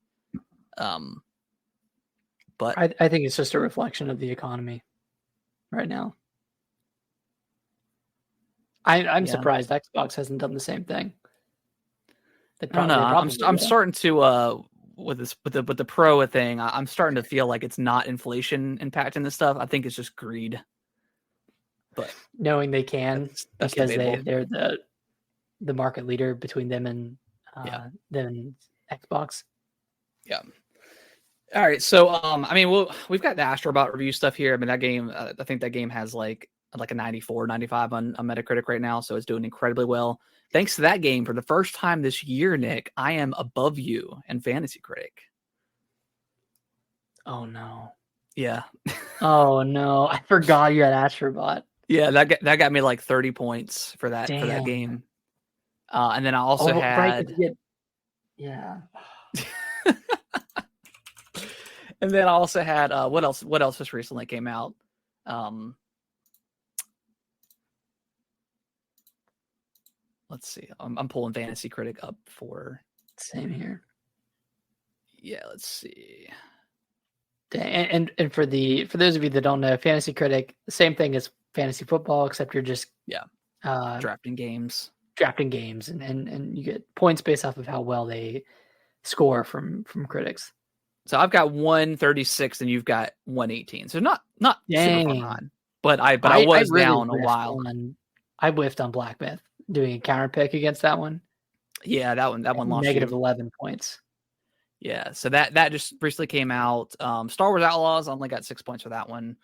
But I think it's just a reflection of the economy right now. I'm surprised Xbox hasn't done the same thing. I don't know. I'm starting to with the Pro thing. I'm starting to feel like it's not inflation impacting this stuff. I think it's just greed. But knowing they can, that's because debatable. they're the market leader between them and then Xbox. Yeah. All right, so I mean, we've got the Astro Bot review stuff here. I mean, that game, I think that game has like a 94, 95 on Metacritic right now, so it's doing incredibly well. Thanks to that game, for the first time this year, Nick, I am above you in Fantasy Critic. Oh no. Yeah. Oh no, I forgot you had Astro Bot. Yeah, that got me like 30 points for that game. And then I also had yeah. And then I also had what else just recently came out? Let's see. I'm pulling Fantasy Critic up for same here. Yeah, let's see. And for those of you that don't know, Fantasy Critic, the same thing as fantasy football, except you're just drafting games, and you get points based off of how well they score from critics. So I've got 136 and you've got 118. So not super far behind. But I was really down a while. I whiffed on Black Myth doing a counter pick against that one. Yeah, that one lost negative 11 points. Yeah, so that just recently came out. Star Wars Outlaws, I only got 6 points for that one.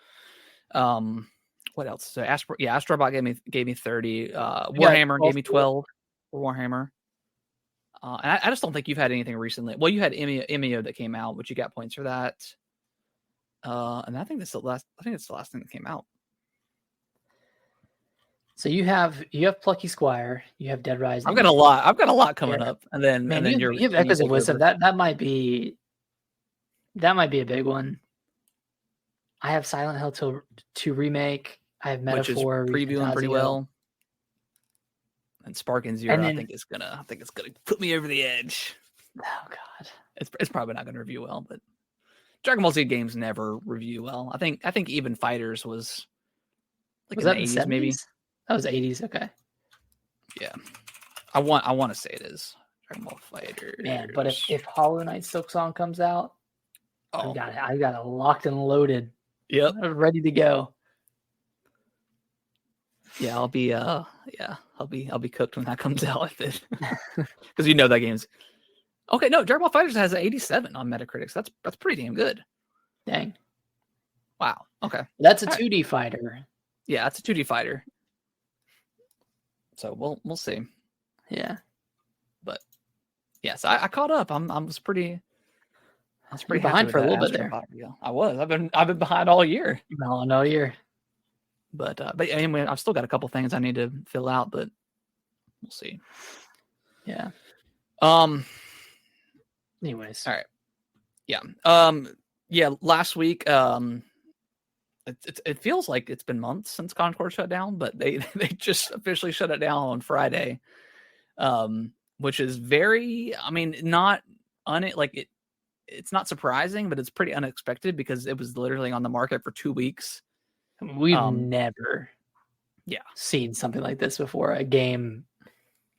What else? So Astro Bot gave me 30. Warhammer gave me 12 for Warhammer. And I just don't think you've had anything recently. Well, you had Emio that came out, but you got points for that. And I think it's the last thing that came out. So you have Plucky Squire, you have Dead Rising. I've got a lot coming up, and then you have Echoes of Wisdom. That might be a big one. I have Silent Hill 2 remake. I have Metaphor, which is previewing pretty well. And Spark and Zero, I think it's gonna put me over the edge. Oh god, it's probably not gonna review well, but Dragon Ball Z games never review well. I think even Fighters was like in the 80s, maybe. That was 80s, okay. Yeah, I want to say it is Dragon Ball Fighters. Man, but if Hollow Knight Silksong comes out, I got it locked and loaded. Yep, ready to go. Yeah, I'll be cooked when that comes out because that game's okay. No, Dragon Ball Fighters has an 87 on Metacritic. So that's pretty damn good. Dang. Wow. Okay. That's a 2D fighter. Yeah, it's a 2D fighter. So we'll see. Yeah. But yes, I caught up. I was pretty behind for a little bit there. I was. I've been behind all year. All year. But anyway, I've still got a couple things I need to fill out, but we'll see. Yeah. Anyways. All right. Yeah. Yeah. Last week, it feels like it's been months since Concord shut down, but they just officially shut it down on Friday, which is very. I mean, it's not surprising, but it's pretty unexpected because it was literally on the market for 2 weeks. We've never seen something like this before. A game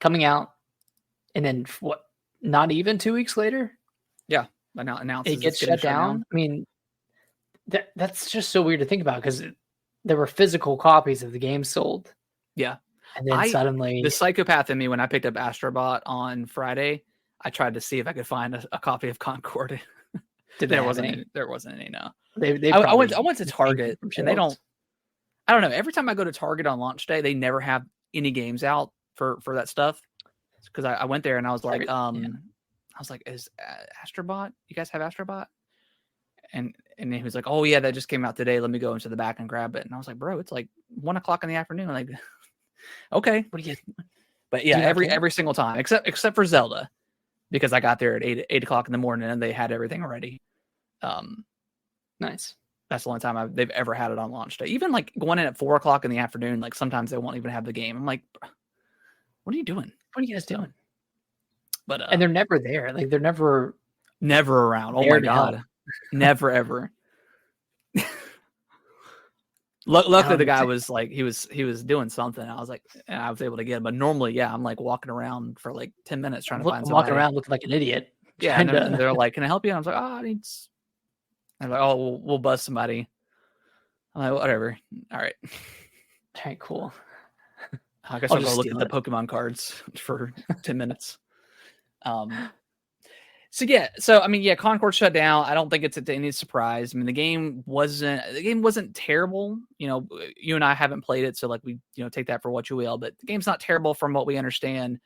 coming out and then not even 2 weeks later? Yeah. Announced it gets shut down. I mean, that's just so weird to think about because there were physical copies of the game sold. Yeah. And then suddenly the psychopath in me, when I picked up Astro Bot on Friday, I tried to see if I could find a copy of Concord. There wasn't any. No. I went to Target and they don't. I don't know. Every time I go to Target on launch day, they never have any games out for that stuff. Because I went there and I was like, is Astro Bot? You guys have Astro Bot? And he was like, oh yeah, that just came out today. Let me go into the back and grab it. And I was like, bro, it's like 1:00 in the afternoon. Like, okay, what do you? But yeah, every single time, except for Zelda, because I got there at 8:00 in the morning and they had everything ready. Nice. That's the only time they've ever had it on launch day. Even like going in at 4:00 in the afternoon, like sometimes they won't even have the game. I'm like, what are you doing? What are you guys doing? But and they're never there. Like they're never around. Oh my god, never ever. Luckily, the guy was like he was doing something. I was like, and I was able to get him. But normally, yeah, I'm like walking around for like 10 minutes trying to find somebody. Walking around looking like an idiot. Yeah, and they're like, "Can I help you?" And I was like, "Oh, I need." I'm like, "Oh, we'll buzz somebody." I'm like, "Whatever." All right. All right, cool. I guess I'll go look at the Pokemon cards for 10 minutes. So I mean, Concord shut down. I don't think it's any surprise. I mean, the game wasn't terrible. You know, you and I haven't played it, so like we take that for what you will. But the game's not terrible from what we understand.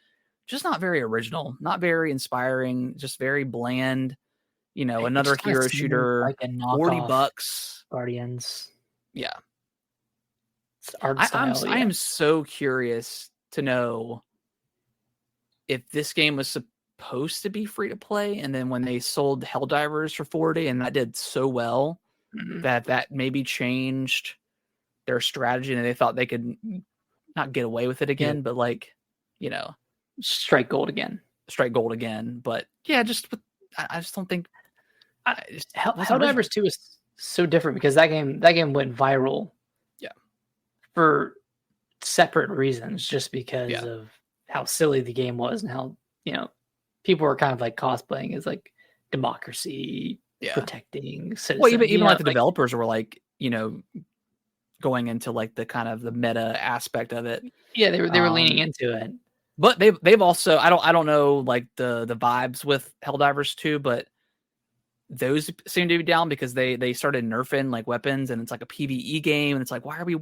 Just not very original, not very inspiring, just very bland. You know, another hero shooter, like a $40. Guardians. Yeah. Art style, I am so curious to know if this game was supposed to be free to play, and then when they sold Helldivers for $40 and that did so well that maybe changed their strategy and they thought they could not get away with it again, but like, strike gold again. But yeah, I just don't think Helldivers 2 is so different because that game went viral. Yeah. For separate reasons, just because of how silly the game was and how, people were kind of like cosplaying as like democracy, protecting citizens. Well, even like the developers were like, going into like the kind of the meta aspect of it. Yeah, they were leaning into it. But they've also I don't know like the vibes with Helldivers 2, but those seem to be down because they started nerfing like weapons and it's like a PvE game and it's like, why are we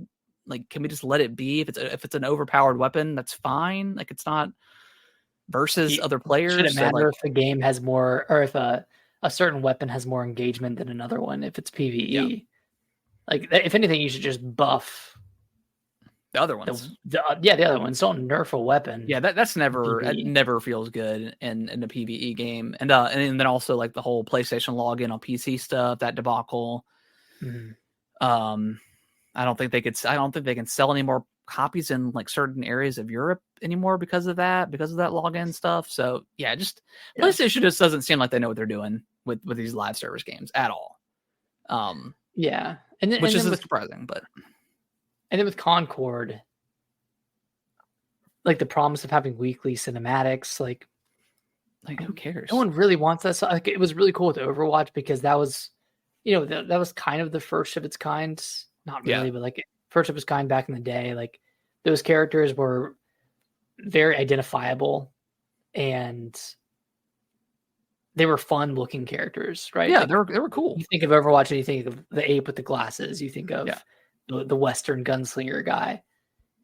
like, can we just let it be? If it's an overpowered weapon, that's fine. Like it's not versus other players. Should it matter if a game has more, or if a certain weapon has more engagement than another one? If it's PvE, like if anything, you should just buff the other ones. The other ones. Don't nerf a weapon. Yeah, that never feels good in a PvE game. And then also like the whole PlayStation login on PC stuff, that debacle. Mm-hmm. I don't think they can sell any more copies in like certain areas of Europe anymore because of that login stuff. So PlayStation just doesn't seem like they know what they're doing with these live service games at all. Which is surprising, but. And then with Concord, like the promise of having weekly cinematics, like who cares? No one really wants that. So, like, it was really cool with Overwatch because that was, that was kind of the first of its kind. Not really, but like first of its kind back in the day. Like those characters were very identifiable and they were fun looking characters, right? Yeah, like, they were cool. You think of Overwatch and you think of the ape with the glasses. You think of the Western gunslinger guy,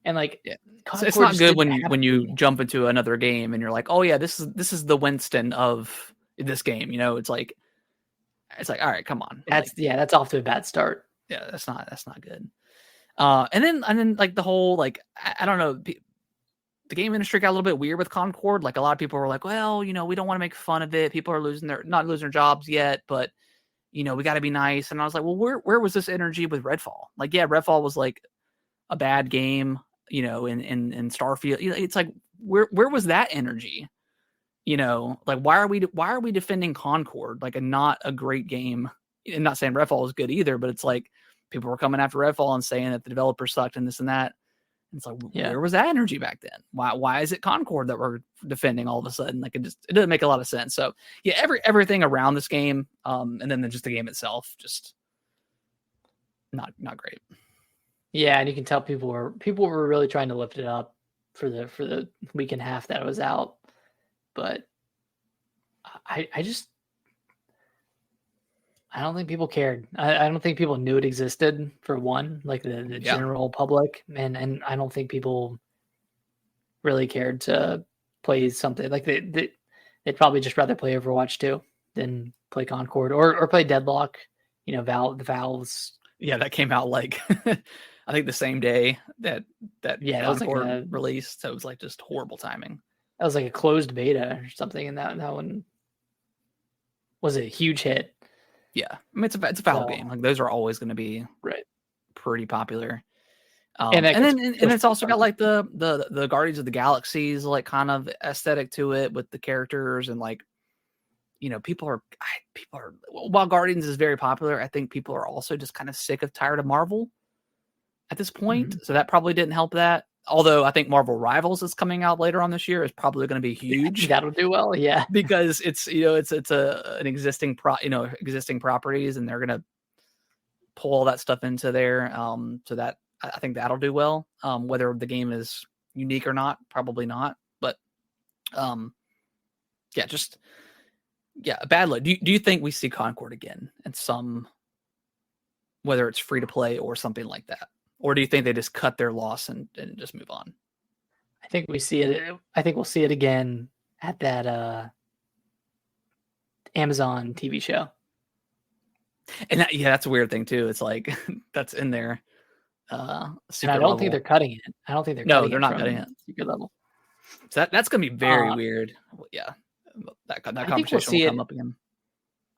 and like it's not good when you jump into another game and you're like, oh yeah, this is the Winston of this game. It's like all right, come on. That's off to a bad start. Yeah, that's not good. And then like the whole like I don't know, the game industry got a little bit weird with Concord. Like a lot of people were like, well, we don't want to make fun of it. People are not losing their jobs yet, but we got to be nice. And I was like, well, where was this energy with Redfall? Like, yeah, Redfall was like a bad game, in Starfield. It's like where was that energy? Like why are we defending Concord like not a great game? And not saying Redfall was good either, but it's like people were coming after Redfall and saying that the developer sucked and this and that. And it's like, where was that energy back then? Why is it Concord that we're defending all of a sudden? Like it doesn't make a lot of sense. So yeah, everything around this game, and then just the game itself, just not great. Yeah, and you can tell people were really trying to lift it up for the week and a half that it was out, but I don't think people cared. I don't think people knew it existed, for one, like the general public, and I don't think people really cared to play something like they'd probably just rather play Overwatch 2 than play Concord or play Deadlock. Valve's. Yeah, that came out like I think the same day that Concord was released, so it was like just horrible timing. That was like a closed beta or something, and that one was a huge hit. Yeah, I mean it's a Valve game. Like those are always going to be pretty popular. And it's also got like the Guardians of the Galaxies like kind of aesthetic to it with the characters and like people are while Guardians is very popular, I think people are also just kind of tired of Marvel at this point. Mm-hmm. So that probably didn't help that. Although I think Marvel Rivals is coming out later on this year is probably going to be huge. That'll do well, yeah. Because it's an existing existing properties, and they're going to pull all that stuff into there. So that I think that'll do well. Whether the game is unique or not, probably not. But just Yeah, bad luck. Do you think we see Concord again in some, whether it's free to play or something like that? Or do you think they just cut their loss and just move on? I think we see it. I think we'll see it again at that Amazon TV show. And that's a weird thing too. It's like that's in there. And I don't think they're cutting it. I don't think they're no, they're not cutting it. Secret level. So that's gonna be very weird. Yeah, that conversation will come up again.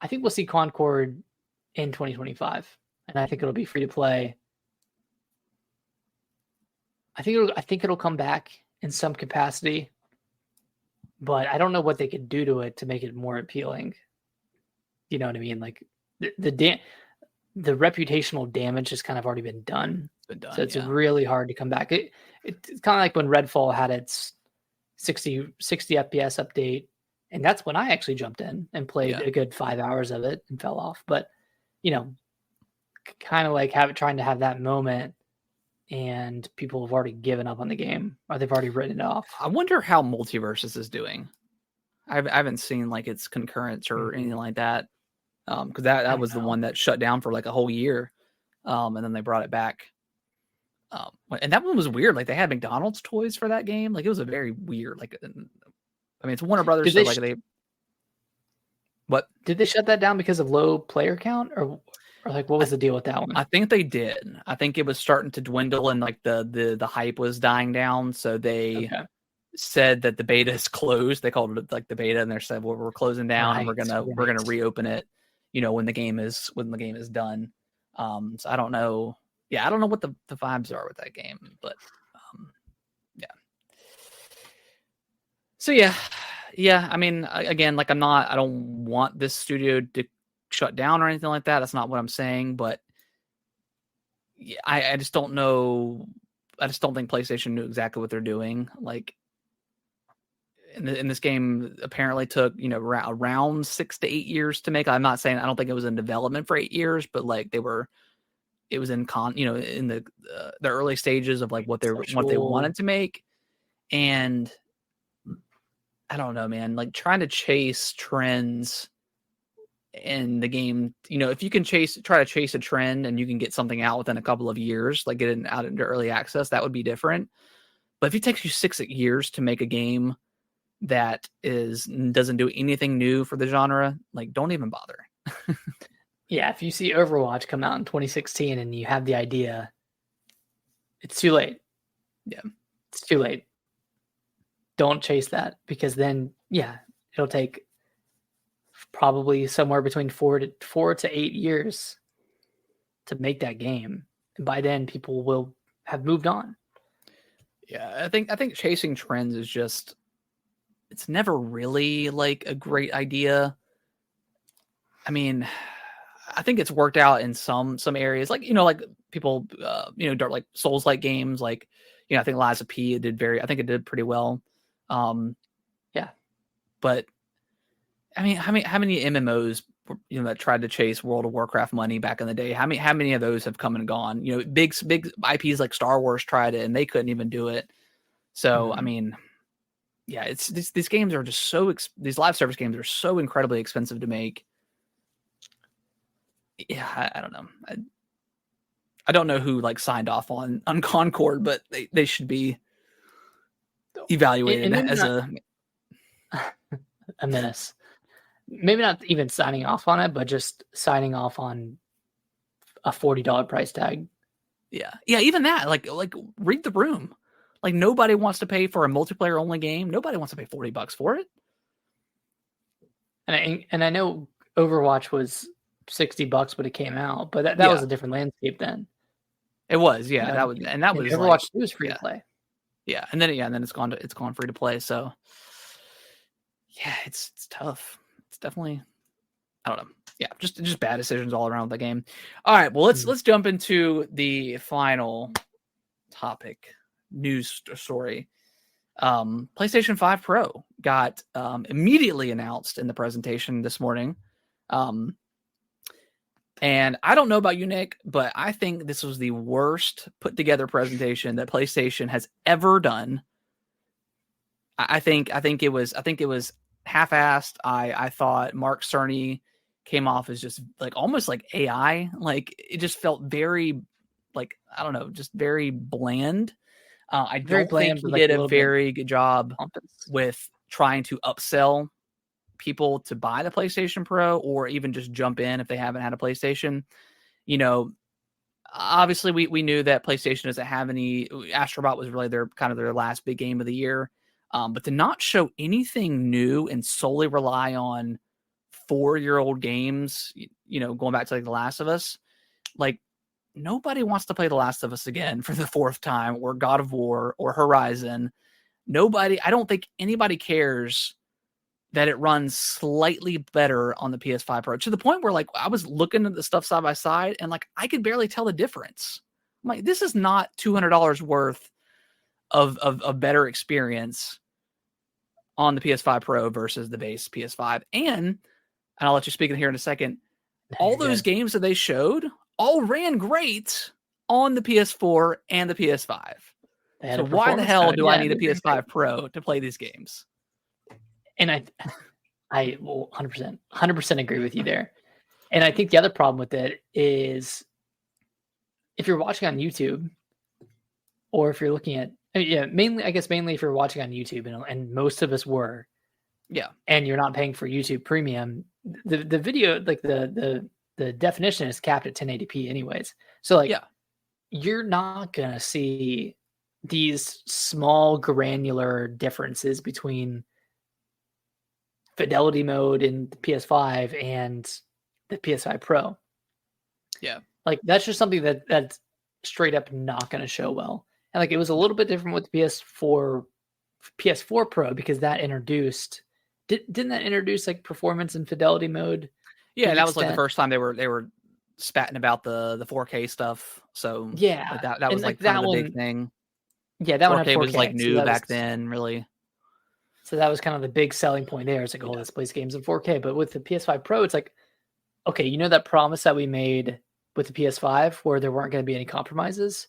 I think we'll see Concord in 2025, and I think it'll be free to play. I think it'll come back in some capacity, but I don't know what they could do to it to make it more appealing. You know what I mean? Like the reputational damage has kind of already been done. So it's really hard to come back. It's kind of like when Redfall had its 60 FPS update, and that's when I actually jumped in and played a good 5 hours of it and fell off. But kind of like trying to have that moment, and people have already given up on the game, or they've already written it off. I wonder how Multiverses is doing. I haven't seen like its concurrence or anything like that, because that was the one that shut down for like a whole year, and then they brought it back. And that one was weird. Like they had McDonald's toys for that game. Like it was a very weird. Like, I mean, it's Warner Brothers. What did they shut that down because of low player count, or like what was the deal with that one? I think they did. I think it was starting to dwindle, and like the hype was dying down. So they said that the beta is closed. They called it like the beta, and they said, "Well, we're closing down, and we're gonna reopen it. When the game is done." So I don't know. Yeah, I don't know what the vibes are with that game, but yeah. So yeah. I mean, again, like I don't want this studio to shut down or anything like that. That's not what I'm saying, but yeah, I just don't know. I just don't think PlayStation knew exactly what they're doing. Like in this game, apparently took around 6 to 8 years to make. I'm not saying I don't think it was in development for 8 years, but like it was in in the early stages of like what they wanted to make. And I don't know, man, like trying to chase trends in the game, if you can try to chase a trend and you can get something out within a couple of years, like get it out into early access, that would be different. But if it takes you 6 years to make a game that doesn't do anything new for the genre, like don't even bother. Yeah, if you see Overwatch come out in 2016 and you have the idea, it's too late. Yeah, it's too late. Don't chase that, because then, it'll take probably somewhere between 4 to 8 years to make that game. And by then, people will have moved on. Yeah, I think chasing trends is just, it's never really like a great idea. I mean, I think it's worked out in some areas, like like people, like Souls-like games, like I think Lies of P, I think it did pretty well. Yeah, but I mean, how many MMOs that tried to chase World of Warcraft money back in the day? How many of those have come and gone? Big IPs like Star Wars tried it and they couldn't even do it. So I mean, yeah, it's these games are just these live service games are so incredibly expensive to make. Yeah, I don't know. I don't know who like signed off on Concord, but they should be evaluated as a menace. Maybe not even signing off on it, but just signing off on a $40 price tag. Yeah, even that. Like read the room. Like nobody wants to pay for a multiplayer only game. Nobody wants to pay $40 for it. And I know Overwatch was $60 when it came out, but that was a different landscape then. It was, yeah. That was Overwatch 2 was free to play. Yeah, and then it's gone free to play. So yeah, it's tough. It's definitely, I don't know. Yeah, just bad decisions all around the game. All right, well let's jump into the final topic, news story. PlayStation 5 Pro got immediately announced in the presentation this morning. And I don't know about you, Nick, but I think this was the worst put together presentation that PlayStation has ever done. I think it was half-assed. I thought Mark Cerny came off as just like almost like AI. Like it just felt very like, I don't know, just very bland. I don't think he did a very good job with trying to upsell people to buy the PlayStation Pro or even just jump in if they haven't had a PlayStation. You know, obviously we knew that PlayStation doesn't have any. Astro Bot was really their last big game of the year. But to not show anything new and solely rely on 4-year-old games, you know, going back to like The Last of Us, like nobody wants to play The Last of Us again for the 4th time, or God of War or Horizon. I don't think anybody cares that it runs slightly better on the PS5 Pro, to the point where like I was looking at the stuff side by side and like I could barely tell the difference. I'm like, this is not $200 worth of better experience on the PS5 Pro versus the base PS5. And I'll let you speak in here in a second. All those games that they showed all ran great on the PS4 and the PS5. So why the hell do I need a PS5 Pro to play these games? And I will 100% agree with you there. And I think the other problem with it is if you're watching on YouTube, or if you're looking at, mainly if you're watching on YouTube, and most of us were, and you're not paying for YouTube Premium, the video, like the definition is capped at 1080p anyways. So like, you're not gonna see these small granular differences between fidelity mode in the PS5 and the PS5 Pro. Yeah. Like that's just something that's straight up not going to show well. And like it was a little bit different with the PS4 Pro, because that introduced didn't that introduce like performance and fidelity mode? Yeah, that was like the first time they were spatting about the 4K stuff. So yeah, that was like that was the big thing. Yeah, that 4K one had 4K was like new back then, really. So that was kind of the big selling point there. It's like, let's play games in 4K. But with the PS5 Pro, it's like, okay, you know that promise that we made with the PS5 where there weren't going to be any compromises?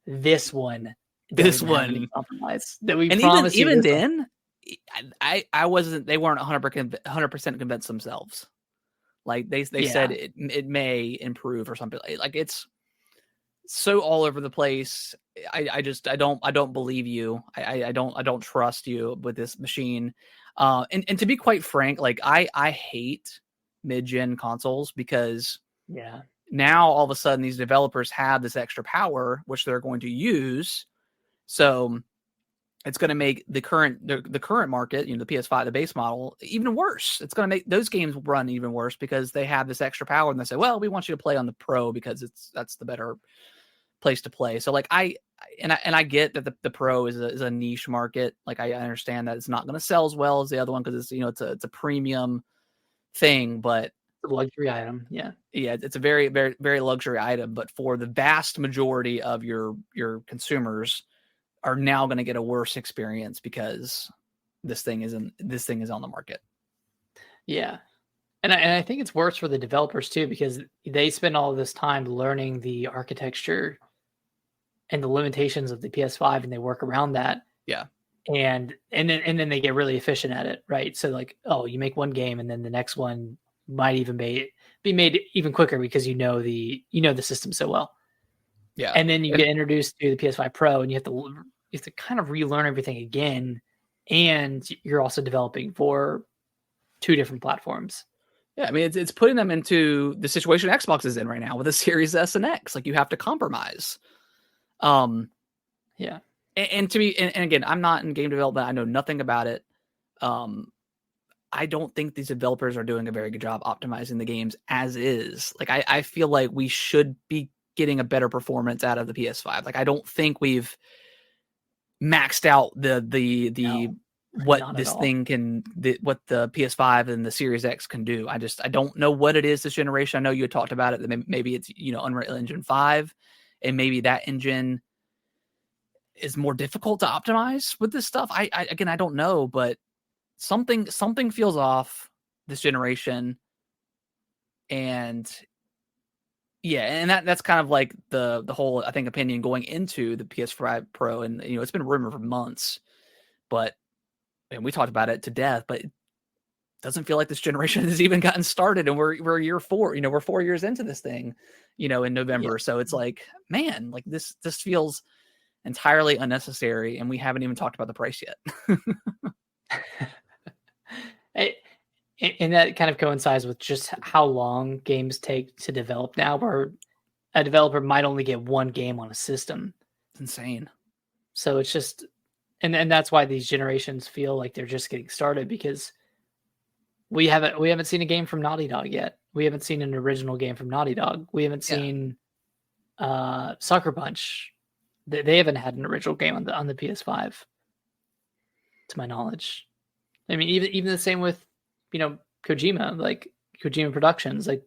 This one compromise that we promised. Even then, I wasn't. They weren't 100% convinced themselves. Like they said it may improve or something. Like it's so all over the place. I don't believe you. I don't trust you with this machine. And to be quite frank, like I hate mid-gen consoles, because now all of a sudden these developers have this extra power which they're going to use. So it's going to make the current market, the PS5, the base model, even worse. It's going to make those games run even worse because they have this extra power, and they say, well, we want you to play on the Pro because that's the better place to play. So like I get that the Pro is a niche market. Like I understand that it's not going to sell as well as the other one because it's it's a premium thing, but a luxury item. Yeah, it's a very, very, very luxury item. But for the vast majority of your consumers are now going to get a worse experience because this thing is on the market. Yeah. And I think it's worse for the developers too, because they spend all this time learning the architecture and the limitations of the PS5, and they work around that. Yeah. And then they get really efficient at it, right? So like, you make one game, and then the next one might even be made even quicker because you know the system so well. Yeah. And then you get introduced to the PS5 Pro, and you have to kind of relearn everything again, and you're also developing for 2 different platforms. Yeah, I mean, it's putting them into the situation Xbox is in right now with the Series S and X. Like you have to compromise. Yeah. And to me, and again, I'm not in game development. I know nothing about it. I don't think these developers are doing a very good job optimizing the games as is. Like I feel like we should be getting a better performance out of the PS5. Like I don't think we've maxed out what this thing can, what the PS5 and the Series X can do. I don't know what it is this generation. I know you had talked about it, that maybe it's, Unreal Engine 5, and maybe that engine is more difficult to optimize with this stuff. I don't know, but something feels off this generation. And that's kind of like the whole, I think, opinion going into the PS5 Pro. And, it's been rumored for months, and we talked about it to death, but doesn't feel like this generation has even gotten started, and we're year 4. We're 4 years into this thing, in November. Yeah. So it's like, man, like this feels entirely unnecessary, and we haven't even talked about the price yet. And that kind of coincides with just how long games take to develop now, where a developer might only get one game on a system. It's insane. So it's just, and that's why these generations feel like they're just getting started, because we haven't seen a game from Naughty Dog yet. We haven't seen an original game from Naughty Dog. We haven't seen Sucker Punch. They haven't had an original game on the PS5, to my knowledge. I mean, even the same with Kojima, like Kojima Productions, like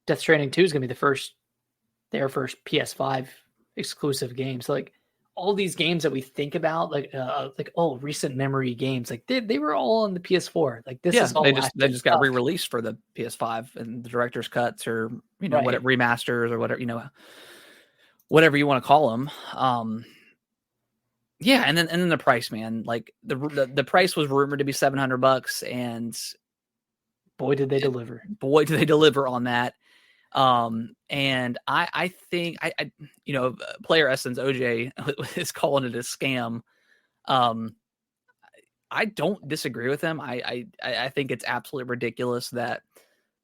Death Stranding 2 is going to be their first PS5 exclusive game. So like all these games that we think about, like recent memory games, like they were all on the PS4. Like this is all they just got re-released for the PS5 and the director's cuts, or whatever, remasters, or whatever, whatever you want to call them. Yeah, and then the price, man. Like the price was rumored to be $700, and boy did they deliver. Boy did they deliver on that. And I think I Player Essence OJ is calling it a scam. I don't disagree with him. I think it's absolutely ridiculous that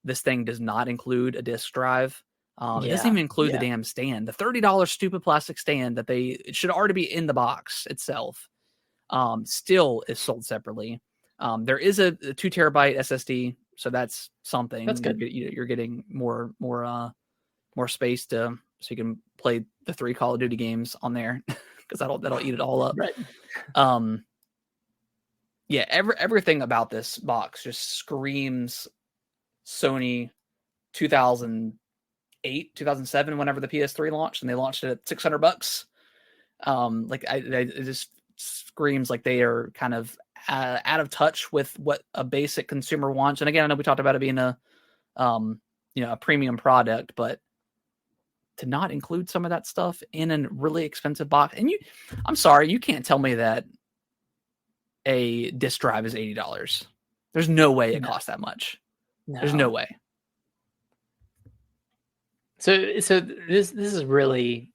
this thing does not include a disc drive. It doesn't even include the damn stand. The $30 stupid plastic stand that it should already be in the box itself, still is sold separately. There is a 2 terabyte SSD, so that's something. That's good. You're getting more space so you can play the 3 Call of Duty games on there, because that'll eat it all up. Right. Yeah, everything about this box just screams Sony 2008, 2007, whenever the PS3 launched, and they launched it at $600. It just screams like they are kind of out of touch with what a basic consumer wants. And again, I know we talked about it being a premium product, but to not include some of that stuff in a really expensive box, and I'm sorry, you can't tell me that a disc drive is $80. There's no way it costs that much. No. There's no way. So this is really,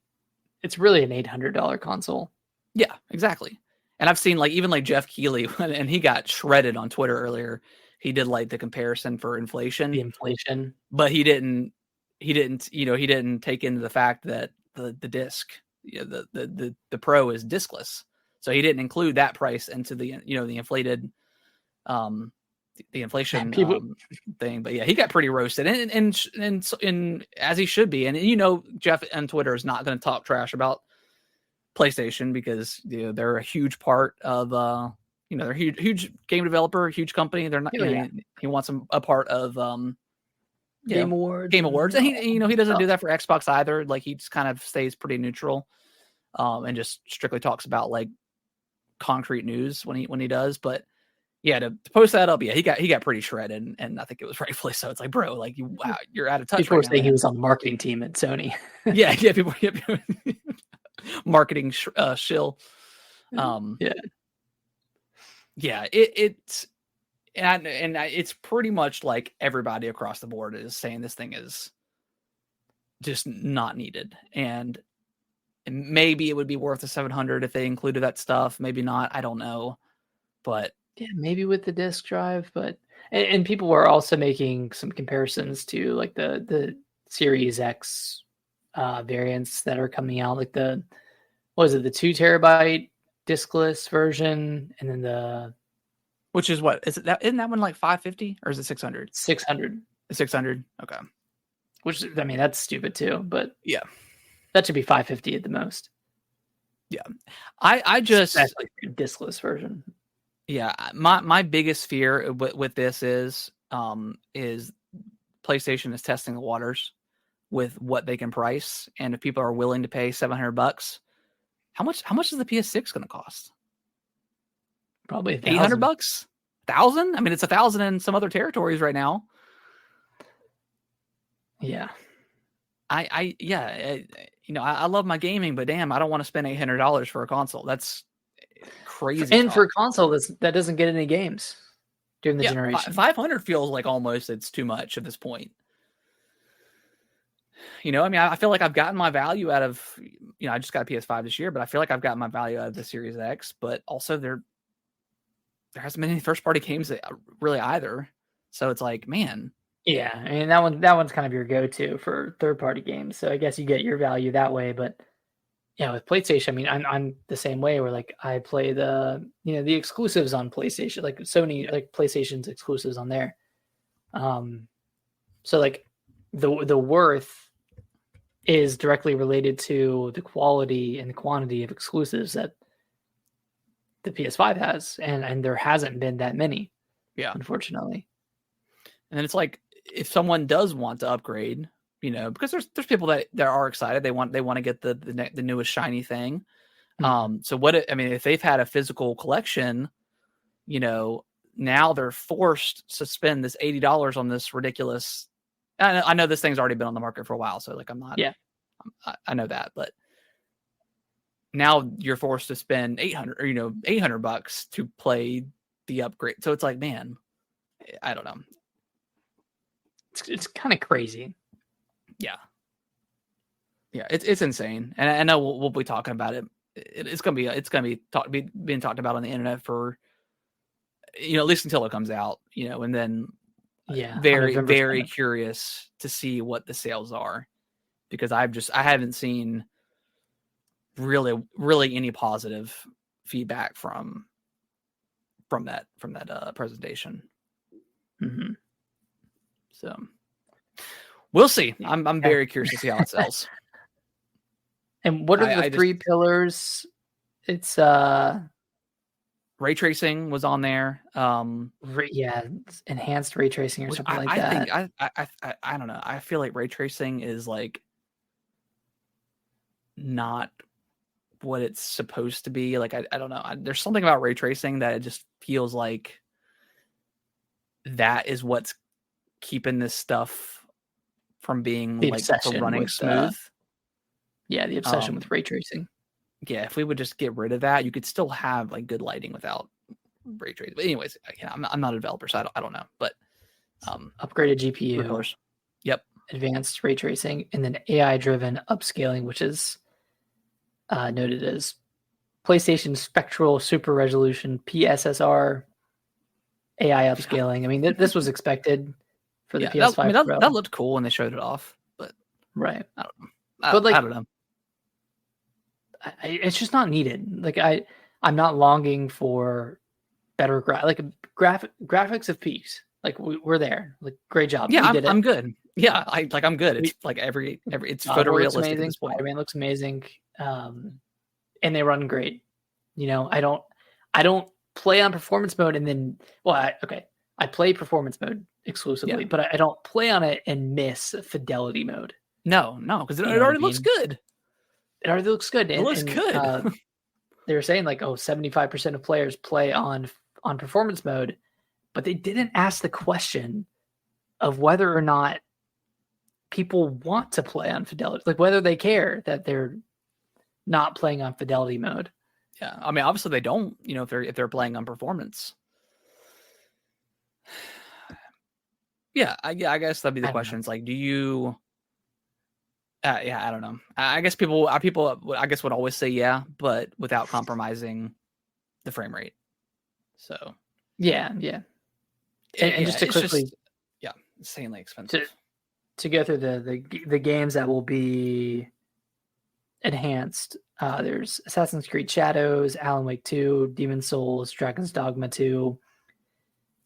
it's really an $800 console. Yeah, exactly. And I've seen even Jeff Keighley, and he got shredded on Twitter earlier. He did the comparison for inflation. The inflation. But he didn't take into the fact that the disc, the Pro is discless. So he didn't include that price into the inflated the inflation thing. But yeah, he got pretty roasted, and as he should be. And Jeff on Twitter is not going to talk trash about PlayStation, because they're a huge part of they're a huge game developer, huge company. They're not he wants them a part of Game Awards, and he doesn't do that for Xbox either. Like, he just kind of stays pretty neutral, and just strictly talks about concrete news when he does. But yeah, to post that up, he got pretty shredded, and I think it was rightfully so. It's like, bro, you're out of touch. People were saying he was on the marketing team at Sony. yeah, people marketing shill. It's pretty much like everybody across the board is saying this thing is just not needed, and maybe it would be worth the $700 if they included that stuff. Maybe not. I don't know, but yeah, maybe with the disc drive. But and people were also making some comparisons to the Series X variants that are coming out, like the 2 terabyte discless version, and then which is what is it? Isn't that one 550 or is it 600? 600. 600. Okay. Which, I mean, that's stupid too, but yeah, that should be 550 at the most. Yeah, I just that's discless version. Yeah, my biggest fear with this is PlayStation is testing the waters with what they can price, and if people are willing to pay $700, how much is the PS6 going to cost? Probably $800, $1,000. I mean, it's $1,000 in some other territories right now. Yeah, I love my gaming, but damn, I don't want to spend $800 for a console. That's crazy. And for a console that doesn't get any games. during the generation. 500 feels like almost it's too much at this point. You know, I mean, I feel like I've gotten my value out of, you know, I just got a PS5 this year, but I feel like I've gotten my value out of the Series X, but also there hasn't been any first party games really either. So it's like, man. Yeah, I mean, that one's kind of your go-to for third party games. So I guess you get your value that way, but yeah, with PlayStation, I mean, I'm the same way where like I play the exclusives on PlayStation, like Sony, like PlayStation's exclusives on there. So like the worth is directly related to the quality and the quantity of exclusives that the PS5 has, and there hasn't been that many. Yeah, unfortunately. And it's like, if someone does want to upgrade, you know, because there's people that are excited, they want to get the newest shiny thing. So if they've had a physical collection, you know, now they're forced to spend this $80 on this ridiculous. I know this thing's already been on the market for a while, so like I'm not. Yeah, I know that, but now you're forced to spend $800 to play the upgrade. So it's like, man, I don't know. It's kind of crazy. Yeah, it's insane, and I know we'll be talking about it. It's gonna be being talked about on the internet for, you know, at least until it comes out, you know, and then very very curious to see what the sales are, because I haven't seen really any positive feedback from that presentation. Mm-hmm. So we'll see. I'm very curious to see how it sells. And what are the three pillars? It's ray tracing was on there. Enhanced ray tracing or something like that. I don't know. I feel like ray tracing is like not what it's supposed to be. Like I don't know. There's something about ray tracing that it just feels like that is what's keeping this stuff from being like running smooth. The obsession with ray tracing. Yeah, if we would just get rid of that, you could still have like good lighting without ray tracing. But anyways, I'm not a developer, so I don't know. But upgraded GPU, yep, advanced ray tracing, and then AI-driven upscaling, which is noted as PlayStation Spectral Super Resolution PSSR AI upscaling. I mean, this was expected for the PS5 Pro. That looked cool when they showed it off, but right. I don't know. It's just not needed. Like I'm not longing for better graphics of peaks. Like we're there. Like great job. Yeah, I'm good. Yeah, I'm good. It's like every it's photorealistic at this point. Spider-Man looks amazing. And they run great. You know, I don't play on performance mode and then I play performance mode exclusively, but I don't play on it and miss fidelity mode. No, because it already looks good. It already looks good. It looks good. They were saying like, 75% of players play on performance mode, but they didn't ask the question of whether or not people want to play on fidelity, like whether they care that they're not playing on fidelity mode. Yeah, I mean, obviously they don't. You know, if they're playing on performance. Yeah, I guess that'd be the question. It's like, do you? I don't know. I guess people would always say yeah, but without compromising the frame rate. So yeah. And just to quickly, insanely expensive. To go through the games that will be enhanced. There's Assassin's Creed Shadows, Alan Wake 2, Demon's Souls, Dragon's Dogma 2,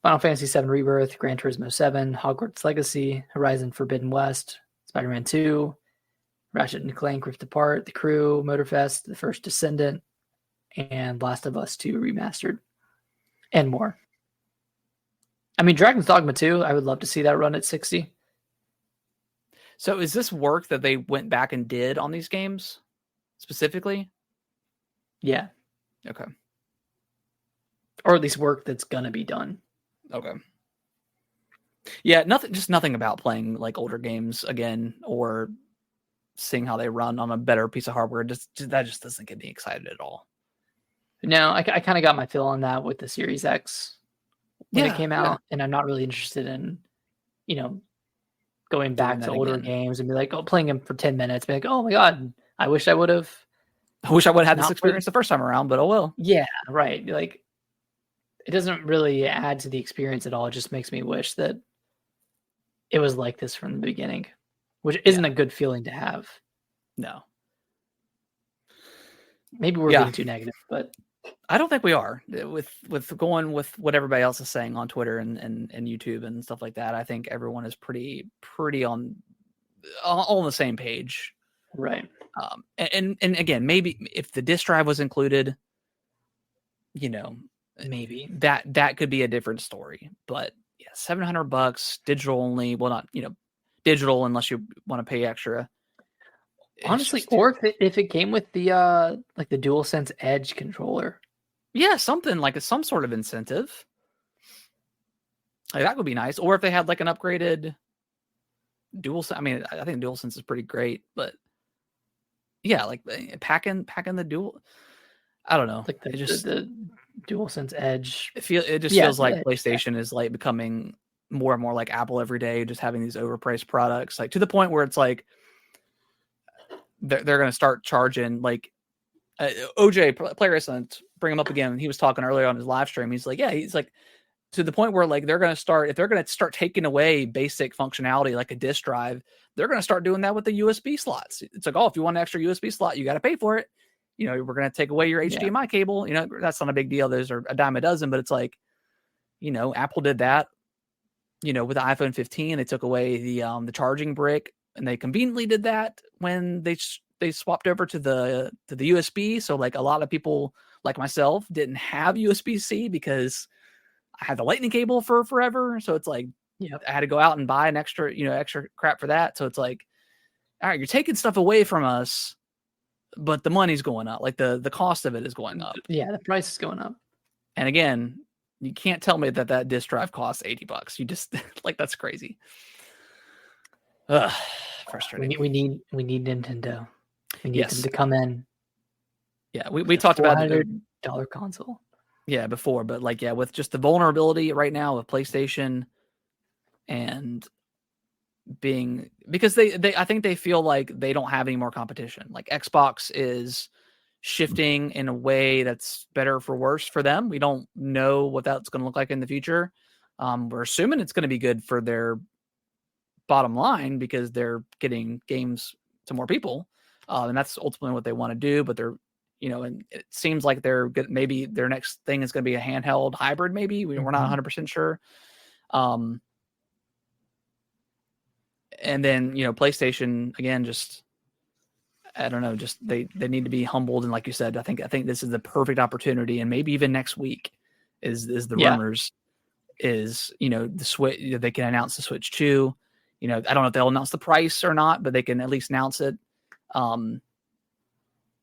Final Fantasy VII Rebirth, Gran Turismo 7, Hogwarts Legacy, Horizon Forbidden West, Spider-Man 2, Ratchet and Clank Rift Apart, The Crew, Motorfest, The First Descendant, and Last of Us 2 Remastered, and more. I mean, Dragon's Dogma 2, I would love to see that run at 60. So is this work that they went back and did on these games specifically? Yeah. Okay. Or at least work that's going to be done. Okay. Yeah, nothing about playing like older games again or seeing how they run on a better piece of hardware. That just doesn't get me excited at all. No, I kind of got my fill on that with the Series X. when it came out, and I'm not really interested in, going back to older games and be like, playing them for 10 minutes, be like, oh my god, I wish I would have had this experience the first time around, but oh well. Yeah, right. Like, it doesn't really add to the experience at all. It just makes me wish that it was like this from the beginning, which isn't a good feeling to have. No. Maybe we're being too negative, but I don't think we are. With going with what everybody else is saying on Twitter and YouTube and stuff like that. I think everyone is pretty on all on the same page. Right. And again, maybe if the disk drive was included, maybe that could be a different story. But yeah, $700 digital only. Well, not digital unless you want to pay extra. Honestly, or if it came with the like the DualSense Edge controller. Yeah, something like some sort of incentive. Like, that would be nice. Or if they had like an upgraded DualSense. I mean, I think DualSense is pretty great, but yeah, like packing the dual. I don't know. Like the DualSense Edge. It just feels like PlayStation is like becoming more and more like Apple every day, just having these overpriced products, like to the point where it's like they're going to start charging like OJ Player Excellence. Bring him up again. He was talking earlier on his live stream. He's like, to the point where like they're going to start taking away basic functionality like a disk drive. They're going to start doing that with the USB slots. It's like, if you want an extra USB slot, you got to pay for it. We're going to take away your HDMI cable. That's not a big deal. Those are a dime a dozen, but it's like, Apple did that, with the iPhone 15, they took away the charging brick, and they conveniently did that when they swapped over to the USB. So like a lot of people like myself didn't have USB-C because I had the lightning cable for forever. So it's like, I had to go out and buy an extra crap for that. So it's like, all right, you're taking stuff away from us, but the money's going up. Like the cost of it is going up. Yeah, the price is going up. And again, you can't tell me that disk drive costs $80. You just like, that's crazy. Frustrating. We need Nintendo. We need them to come in. Yeah, we talked about $400 console. Yeah, before, but like, with just the vulnerability right now with PlayStation and being, because I think they feel like they don't have any more competition. Like Xbox is shifting in a way that's better for worse for them. We don't know what that's going to look like in the future. We're assuming it's going to be good for their bottom line because they're getting games to more people. And that's ultimately what they want to do, but they're, and it seems like they're good. Maybe their next thing is going to be a handheld hybrid. Maybe we're not 100% sure. And then, PlayStation again, just, I don't know, just they need to be humbled. And like you said, I think this is the perfect opportunity. And maybe even next week is the rumors is, the Switch, they can announce the Switch 2. I don't know if they'll announce the price or not, but they can at least announce it. And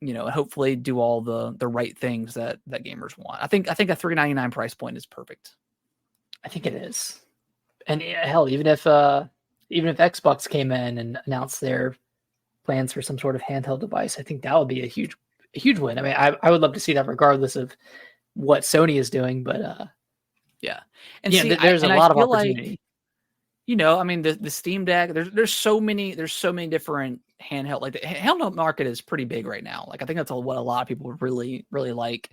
hopefully do all the right things that gamers want. I think a $399 price point is perfect. I think it is. And hell, even if Xbox came in and announced their plans for some sort of handheld device, I think that would be a huge win. I mean, I would love to see that regardless of what Sony is doing, but and there's a lot of opportunity. I mean, the Steam Deck, there's so many different handheld, like the handheld market is pretty big right now. Like, I think that's what a lot of people really, really like.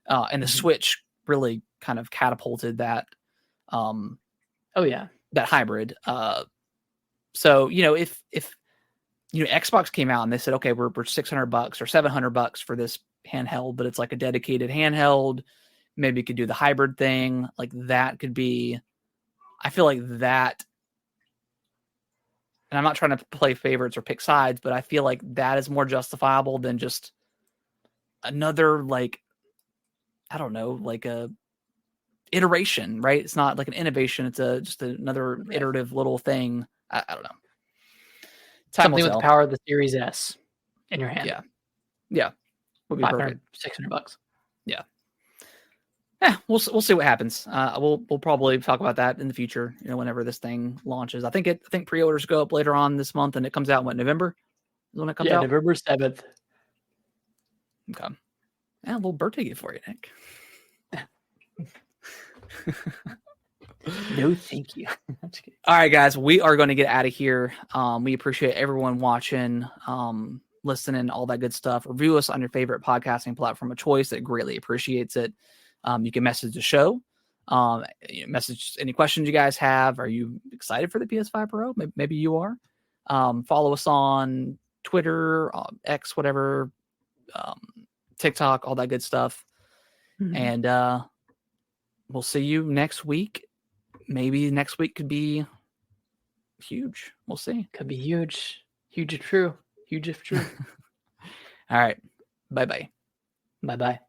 And the Switch really kind of catapulted that. That hybrid. So, if Xbox came out and they said, okay, we're $600 or $700 for this handheld, but it's like a dedicated handheld, maybe you could do the hybrid thing. Like that could be, I feel like that, and I'm not trying to play favorites or pick sides, but I feel like that is more justifiable than just another, like, I don't know, like a iteration, right? It's not like an innovation. It's just another iterative little thing. I don't know. Something with the power of the Series S in your hand. Yeah. Would be $500, $600. Yeah, we'll see what happens. We'll probably talk about that in the future. Whenever this thing launches. I think pre-orders go up later on this month, and it comes out in November is when it comes out. November 7th. Okay. Yeah, a little birthday gift for you, Nick. No, thank you. All right, guys, we are going to get out of here. We appreciate everyone watching, listening, all that good stuff. Review us on your favorite podcasting platform of choice. It greatly appreciates it. You can message the show, message any questions you guys have. Are you excited for the PS5 Pro? Maybe you are. Follow us on Twitter, X, whatever, TikTok, all that good stuff. And we'll see you next week. Maybe next week could be huge. We'll see. Could be huge. Huge if true. Huge if true. All right. Bye-bye. Bye-bye.